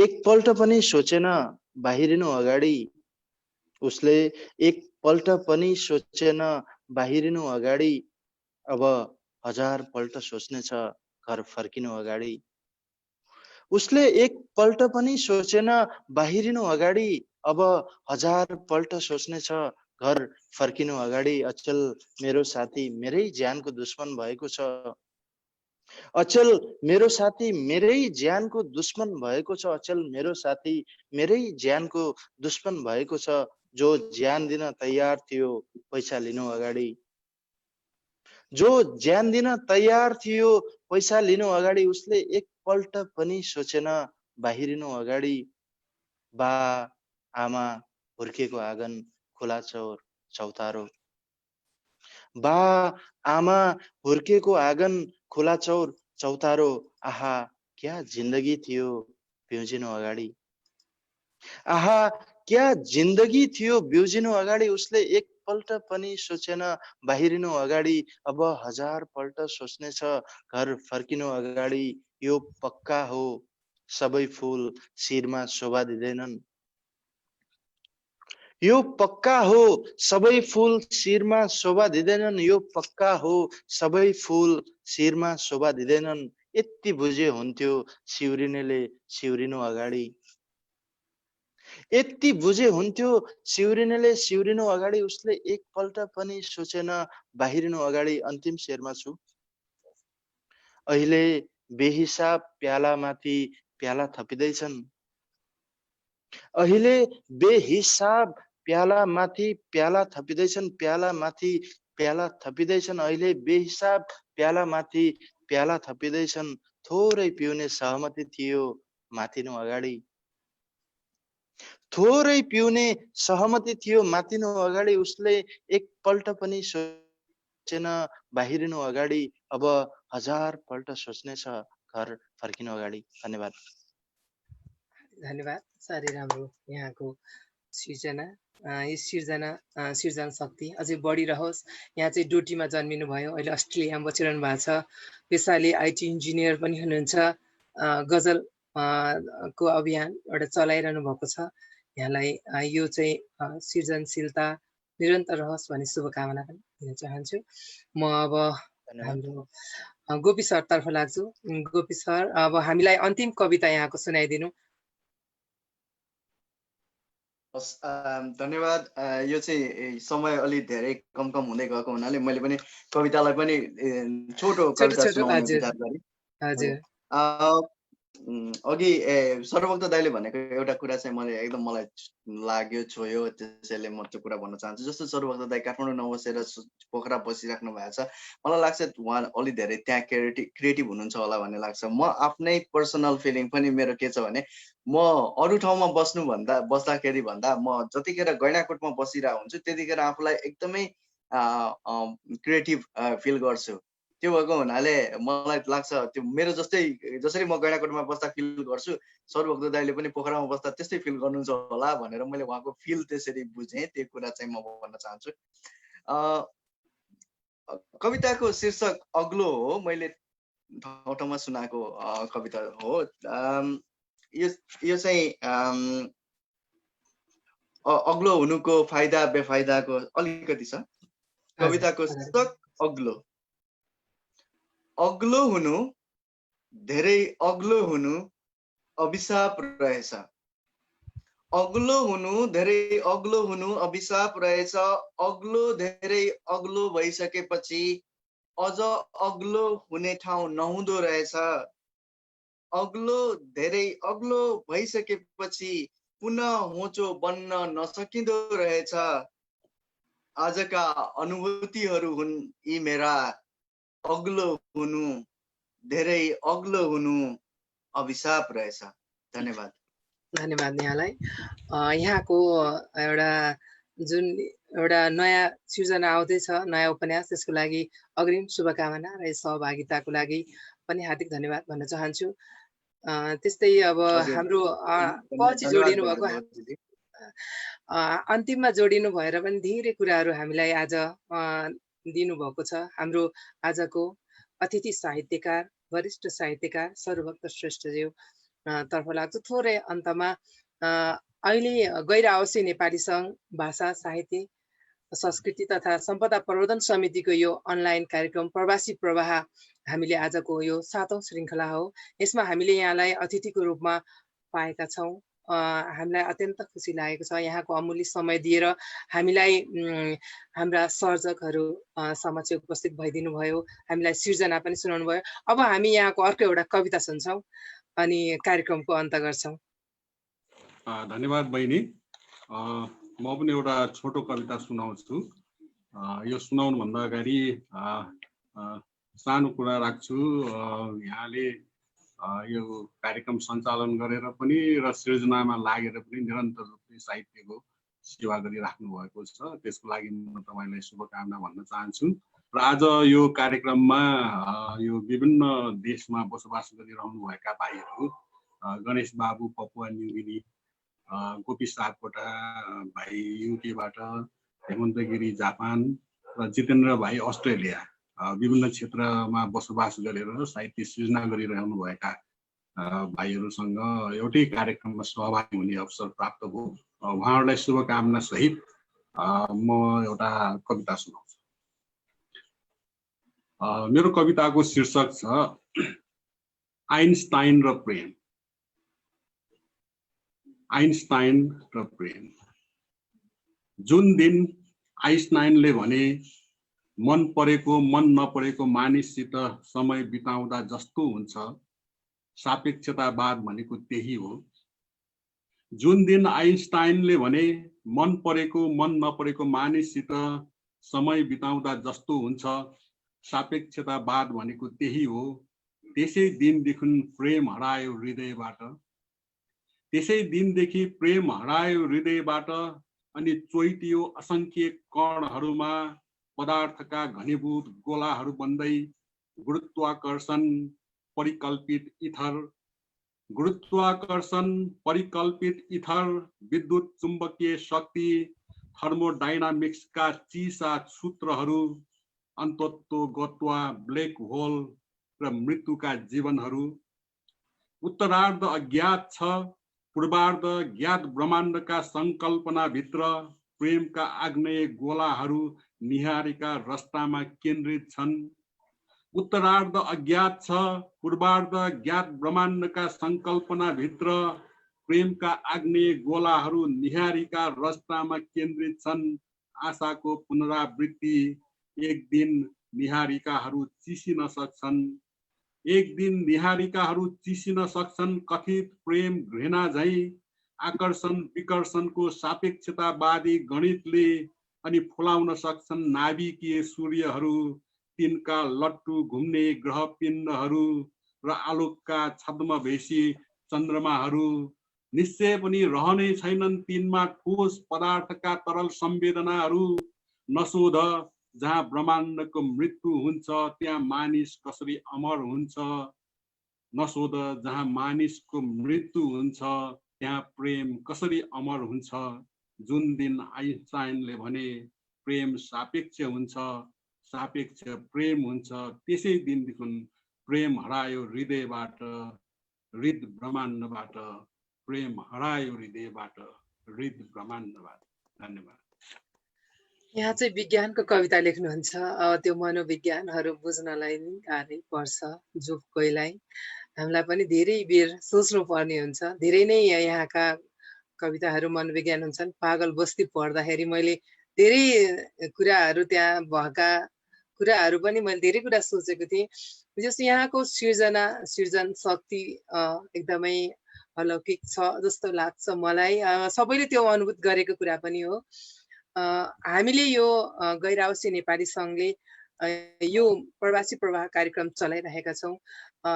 Speaker 4: एकपल्ट पनि सोचेन बाहिरिनु अगाडि, उसले एकपल्ट पनि सोचेन बाहिरिनु अगाडि, अब 1000 पल्ट सोच्नेछ घर फर्किनु अगाडि। उसले एकपल्ट पनि सोचेन बाहिरिनु अगाडि, अब 1000 पल्ट सोच्नेछ घर फर्किनु अगाडि। अचल मेरो साथी मेरै ज्यानको दुश्मन भएको छ, अचल मेरो साथी मेरै ज्यानको दुश्मन भएको छ, अचल मेरो साथी मेरै ज्यानको दुश्मन भएको छ। जो ज्यान दिन तयार थियो पैसा लिनु अगाडि, जो ज्यान दिन तयार थियो पैसा लिनु अगाडि, उसले एकपल्ट पनि सोचेन बाहिरिनु अगाडि। बा आमा हुर्केको आँगन खुला चौतारो, बा आमा हुर्केको आँगन खुला चौतारो। आहा क्या जिन्दगी थियो बिउजिनु अगाडि, आहा क्या जिन्दगी थियो बिउजिनु अगाडि। उसले एकपल्ट पनि सोचेन बाहिरिनु अगाडि, अब 1000 पल्ट सोच्नेछ घर फर्किनु अगाडि। यो पक्का हो सबै फूल शिरमा शोभा दिँदैनन्, यो पक्का हो सबै फूल शिरमा शोभा दिँदैनन्, यो पक्का हो सबै फूल शिरमा शोभा दिँदैनन्। यति बुझे हुन्थ्यो सिउरिनेले सिउरिनु अगाडि, यति बुझे हुन्थ्यो सिउरिनेले सिउरिनु अगाडि। उसले एकपल्ट पनि सोचेन बाहिरिनु अगाडि। अन्तिम शेरमा छु। अहिले बेहिसाब प्यालामाथि प्याला थपिदैछन्, अहिले बेहिसाब प्यालामाथि प्याला थपिदैछन्, प्यालामाथि प्याला थपिदैछन्, अहिले बेहिसाब प्यालामाथि प्याला थपिदैछन्। थोरै पिउने सहमति थियो माथिनु अगाडि, थोरै पिउने सहमति थियो माथिनु अगाडि। उसले एकपल्ट पनि सोचेन बाहिरिनु अगाडि, अब 1000 पल्ट सोच्नेछ घर फर्किनु अगाडि। धन्यवाद।
Speaker 1: धन्यवाद। साह्रै राम्रो यहाँको सृजना। यस सृजन शक्ति अझै बढिरहोस्। यहाँ चाहिँ डोटीमा जन्मिनु भयो, अहिले अस्ट्रेलियामा बसिरहनु भएको छ। पेसाले आइटी इन्जिनियर पनि हुनुहुन्छ। गजल को अभियान एउटा चलाइरहनु भएको छ। यहाँलाई यो चाहिँ सृजनशीलता निरन्तर रहोस् भन्ने शुभकामना पनि दिन चाहन्छु। म अब हाम्रो गोपी सर तर्फ लाग्छु। गोपी सर, अब हामीलाई अन्तिम कविता यहाँको सुनाइदिनु।
Speaker 2: धन्यवाद। यो चाहिँ समय अलि धेरै कम हुँदै गएको हुनाले मैले पनि कवितालाई पनि छोटो कविता सुनाउने विचार गरेँ। अघि सर्वभक्त दाइले भनेको एउटा कुरा चाहिँ मलाई लाग्यो, छोयो, त्यसैले म त्यो कुरा भन्न चाहन्छु। जस्तो सर्वभक्त दाइ काठमाडौँ नबसेर पोखरा बसिराख्नु भएको छ, मलाई लाग्छ उहाँ अलि धेरै त्यहाँ क्रिएटिभ हुनुहुन्छ होला भन्ने लाग्छ। म आफ्नै पर्सनल फिलिङ पनि मेरो के छ भने, म अरू ठाउँमा बस्दाखेरि भन्दा म जतिखेर गैँडाकोटमा बसिरहेको हुन्छु त्यतिखेर आफूलाई एकदमै क्रिएटिभ फिल गर्छु। त्यो भएको हुनाले मलाई लाग्छ त्यो मेरो जसरी म गैँडाकोटमा बस्दा फिल गर्छु, सर्वभक्त दाइले पनि पोखरामा बस्दा त्यस्तै फिल गर्नुहुन्छ होला भनेर मैले उहाँको फिल त्यसरी बुझेँ। त्यो कुरा चाहिँ म भन्न चाहन्छु। कविताको शीर्षक अग्लो हो, मैले ठाउँ ठाउँमा सुनाएको कविता हो। यो चाहिँ अग्लो हुनुको फाइदा बेफाइदाको अलिकति छ। कविताको शीर्षक अग्लो। अग्लो हुनु, धेरै अग्लो हुनु अभिशाप रहेछ। अग्लो हुनु, धेरै अग्लो हुनु अभिशाप रहेछ। अग्लो धेरै अग्लो भइसकेपछि अझ अग्लो हुने ठाउँ नहुँदो रहेछ। अग्लो धेरै अग्लो भइसकेपछि पुनः होचो बन्न नसकिँदो रहेछ। आजका अनुभूतिहरू हुन् यी मेरा, अग्लो हुनु, धेरै अग्लो हुनु अभिशाप रहेछ। धन्यवाद।
Speaker 1: धन्यवाद यहाँलाई। यहाँको जुन एउटा नयाँ सृजना आउँदैछ, नयाँ उपन्यास, त्यसको लागि अग्रिम शुभकामना र सहभागिताको लागि पनि हार्दिक धन्यवाद भन्न चाहन्छु। त्यस्तै अब हाम्रो पछि जोडिनु भएको, अन्तिममा जोडिनु भएर पनि धेरै कुराहरू हामीलाई आज दिनुभएको छ। हाम्रो आजको अतिथि साहित्यकार, वरिष्ठ साहित्यकार सर्वभक्त श्रेष्ठज्यू तर्फ लाग्छ। थोरै अन्तमा अहिले गैर आवासीय नेपाली सङ्घ भाषा साहित्य संस्कृति तथा सम्पदा प्रवर्धन समितिको यो अनलाइन कार्यक्रम प्रवासी प्रवाह हामीले आजको यो 7औं श्रृङ्खला हो। यसमा हामीले यहाँलाई अतिथिको रूपमा पाएका छौँ। हामीलाई अत्यन्त खुसी लागेको छ। यहाँको अमूल्य समय दिएर हामीलाई हाम्रा सर्जकहरू समक्ष उपस्थित भइदिनु भयो, हामीलाई सृजना पनि सुनाउनु भयो। अब हामी यहाँको अर्को एउटा कविता सुन्छौँ अनि कार्यक्रमको अन्त गर्छौँ।
Speaker 6: धन्यवाद बहिनी। म पनि एउटा छोटो कविता सुनाउँछु। यो सुनाउनुभन्दा अगाडि सानो कुरा राख्छु। यहाँले यो कार्यक्रम सञ्चालन गरेर पनि र सृजनामा लागेर पनि निरन्तर रूपले साहित्यको सेवा गरिराख्नु भएको छ। त्यसको लागि म तपाईँलाई शुभकामना भन्न चाहन्छु। र आज यो कार्यक्रममा यो विभिन्न देशमा बसोबास गरिरहनु भएका भाइहरू, गणेश बाबु पपुवा न्युगिनी, गोपी सापकोटा भाइ युकेबाट, हेमन्त गिरी जापान र जितेन्द्र भाइ अस्ट्रेलिया, विभिन्न क्षेत्रमा बसोबास गरेर साहित्य सृजना गरिरहनु भएका भाइहरूसँग एउटै कार्यक्रममा सहभागी हुने अवसर प्राप्त भयो। उहाँहरूलाई शुभकामना सहित म एउटा कविता सुनाउँछु। मेरो कविताको शीर्षक छ आइन्स्टाइन र प्रेम। आइन्स्टाइन र प्रेम। जुन दिन आइन्स्टाइनले भने मन परेको मन नपरेको मानिससित समय बिताउँदा जस्तो हुन्छ, सापेक्षतावाद भनेको त्यही हो। जुन दिन आइन्स्टाइनले भने मन परेको मन नपरेको मानिससित समय बिताउँदा जस्तो हुन्छ, सापेक्षतावाद भनेको त्यही हो। त्यसै दिनदेखि प्रेम हरायो हृदयबाट। त्यसै दिनदेखि प्रेम हरायो हृदयबाट अनि चोइटियो असङ्ख्य कणहरूमा पदार्थका घनीभूत गोलाहरू बन्दै गुरुत्वाकर्षण परिकल्पित इथर, गुरुत्वाकर्षण परिकल्पित इथर, विद्युत चुम्बकीय शक्ति, थर्मोडाइनामिक्सका चिसा सूत्रहरू, अन्तत्वगत्वा ब्ल्याक होल र मृत्युका जीवनहरू। उत्तरार्ध अज्ञात छ, पूर्वार्ध ज्ञात ब्रह्माण्डका सङ्कल्पनाभित्र प्रेमका आग्नेय गोलाहरू निहारेका रस्तामा केन्द्रित छन्। उत्तरार्ध अज्ञात छ, पूर्वार्ध ज्ञात ब्रह्माण्डका सङ्कल्पनाभित्र प्रेमका आग्नेय गोलाहरू निहारीका रस्तामा केन्द्रित छन्। आशाको पुनरावृत्ति, एक दिन निहारिकाहरू चिसिन सक्छन्। एक दिन निहारिकाहरू चिसिन सक्छन्। कथित प्रेम घृणा झैं आकर्षण विकर्षणको सापेक्षतावादी गणितले अनि फुलाउन सक्छन् नाभिकीय सूर्यहरू, तिनका लट्टु घुम्ने ग्रह पिण्डहरू र आलोकका छद्मवेशी चन्द्रमाहरू। निश्चय पनि रहने छैनन् तिनमा ठोस पदार्थका तरल संवेदनाहरू। नसोध, जहाँ ब्रह्माण्डको मृत्यु हुन्छ त्यहाँ मानिस कसरी अमर हुन्छ। नसोध, जहाँ मानिसको मृत्यु हुन्छ त्यहाँ प्रेम कसरी अमर हुन्छ। जुन दिन आइन्स्टाइनले भने प्रेम सापेक्ष हुन्छ, सापेक्ष प्रेम हुन्छ, त्यसै दिनदेखि प्रेम हरायो हृदयबाट, हृद ब्रह्माण्डबाट। प्रेम हरायो हृदयबाट, हृद ब्रह्माण्डबाट। धन्यवाद।
Speaker 1: यहाँ चाहिँ विज्ञानको कविता लेख्नुहुन्छ। त्यो मनोविज्ञानहरू बुझ्नलाई नि गाह्रै पर्छ जो कोहीलाई। हामीलाई पनि धेरै बेर सोच्नु पर्ने हुन्छ। धेरै नै यहाँका कविताहरू मनोविज्ञान हुन्छन्। पागल बस्ती पढ्दाखेरि मैले धेरै कुराहरू, त्यहाँ भएका कुराहरू पनि मैले धेरै कुरा सोचेको थिएँ। जस्तो यहाँको सृजन शक्ति एकदमै अलौकिक छ जस्तो लाग्छ मलाई। सबैले त्यो अनुभूत गरेको कुरा पनि हो। हामीले यो गैर आवासीय नेपाली सङ्घले यो प्रवासी प्रवाह कार्यक्रम चलाइरहेका छौँ।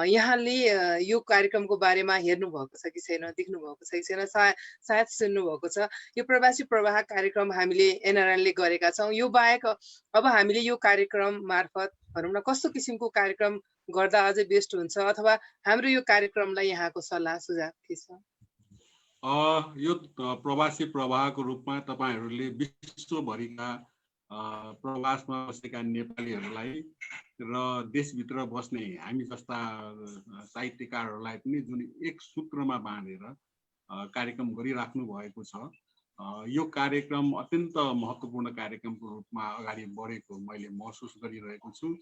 Speaker 1: यहाँले यो कार्यक्रमको बारेमा हेर्नु भएको छ कि छैन, देख्नु भएको छ कि छैन, सायद सुन्नु भएको छ। यो प्रवासी प्रवाह कार्यक्रम हामीले एनआरएनले गरेका छौँ। यो बाहेक अब हामीले यो कार्यक्रम मार्फत भनौँ न कस्तो किसिमको कार्यक्रम गर्दा अझै बेस्ट हुन्छ, अथवा हाम्रो यो कार्यक्रमलाई यहाँको सल्लाह सुझाव के छ?
Speaker 6: यो प्रवासी प्रवाहको रूपमा तपाईहरूले विश्वभरिका प्रवासमा बसेका नेपालीहरूलाई र देशभित्र बस्ने हामी जस्ता साहित्यकारहरूलाई पनि जुन एक सूत्रमा बाँधेर कार्यक्रम गरिराख्नु भएको छ। यो कार्यक्रम अत्यन्त महत्त्वपूर्ण कार्यक्रमको रूपमा अगाडि बढेको मैले महसुस गरिरहेको छु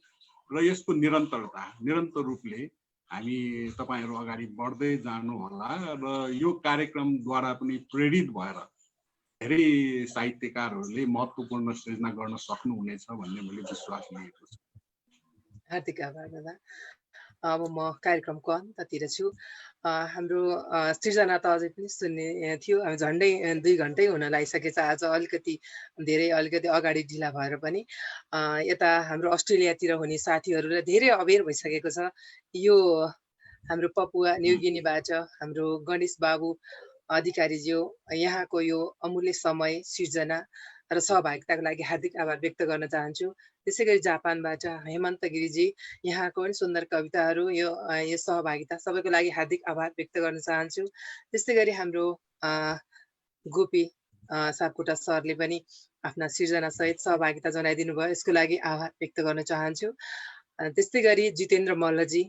Speaker 6: र यसको निरन्तर रूपले हामी तपाईहरू अगाडि बढ्दै जानु होला र यो कार्यक्रमद्वारा पनि प्रेरित भएर धेरै साहित्यकारहरूले महत्त्वपूर्ण सृजना गर्न सक्नुहुनेछ भन्ने मैले विश्वास लिएको छु।
Speaker 1: हार्दिक आभार दादा। अब म कार्यक्रमको अन्ततिर छु। हाम्रो सृजना त अझै पनि सुन्ने थियो। झन्डै 2 घन्टै हुन लागिसकेछ। आज अलिकति अगाडि ढिला भएर पनि यता हाम्रो अस्ट्रेलियातिर हुने साथीहरूलाई धेरै अवेर भइसकेको छ। यो हाम्रो पपुवा न्युगिनीबाट हाम्रो गणेश बाबु अधिकारीज्यू यहाँको यो अमूल्य समय सृजना र सहभागिताको लागि हार्दिक आभार व्यक्त गर्न चाहन्छु। त्यसै गरी जापानबाट हेमन्त गिरिजी यहाँको पनि सुन्दर कविताहरू, यो सहभागिता सबैको लागि हार्दिक आभार व्यक्त गर्न चाहन्छु। त्यस्तै गरी हाम्रो गोपी सापकोटा सरले पनि आफ्ना सृजना सहित सहभागिता जनाइदिनु भयो, यसको लागि आभार व्यक्त गर्न चाहन्छु। त्यस्तै गरी जितेन्द्र मल्लजी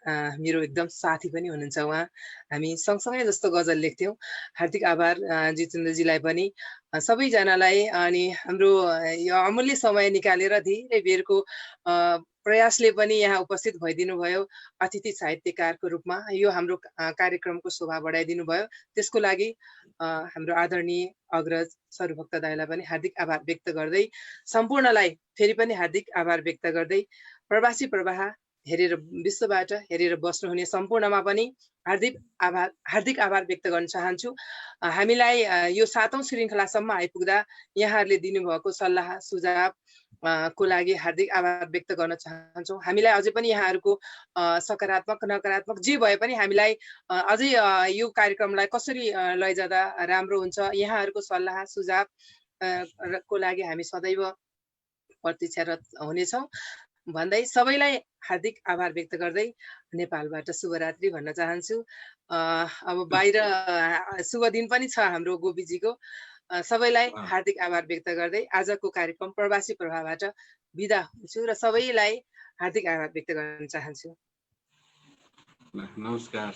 Speaker 1: मेरो एकदम साथी पनि हुनुहुन्छ। उहाँ हामी सँगसँगै जस्तो गजल लेख्थ्यौँ। हार्दिक आभार जितेन्द्रजीलाई पनि, सबैजनालाई। अनि हाम्रो यो अमूल्य समय निकालेर धेरै बेरको प्रयासले पनि यहाँ उपस्थित भइदिनु भयो अतिथि साहित्यकारको रूपमा। यो हाम्रो कार्यक्रमको शोभा बढाइदिनु भयो, त्यसको लागि हाम्रो आदरणीय अग्रज सर्वभक्त दाइलाई पनि हार्दिक आभार व्यक्त गर्दै, सम्पूर्णलाई फेरि पनि हार्दिक आभार व्यक्त गर्दै, प्रवासी प्रवाह हेरेर विश्वबाट हेरेर बस्नुहुने सम्पूर्णमा पनि हार्दिक आभार व्यक्त गर्न चाहन्छु। हामीलाई यो 7औं श्रृङ्खलासम्म आइपुग्दा यहाँहरूले दिनुभएको सल्लाह सुझाव को लागि हार्दिक आभार व्यक्त गर्न चाहन्छौँ। हामीलाई अझै पनि यहाँहरूको सकारात्मक नकारात्मक जे भए पनि हामीलाई अझै यो कार्यक्रमलाई कसरी लैजाँदा राम्रो हुन्छ, यहाँहरूको सल्लाह सुझाव को लागि हामी सदैव प्रतीक्षारत हुनेछौँ भन्दै सबैलाई हार्दिक आभार व्यक्त गर्दै नेपालबाट शुभरात्रि भन्न चाहन्छु। अब बाहिर शुभ दिन पनि छ हाम्रो गोपीजीको। सबैलाई हार्दिक आभार व्यक्त गर्दै आजको कार्यक्रम प्रवासी प्रवाहबाट बिदा हुन्छु र सबैलाई हार्दिक आभार व्यक्त गर्न चाहन्छु।
Speaker 6: नमस्कार।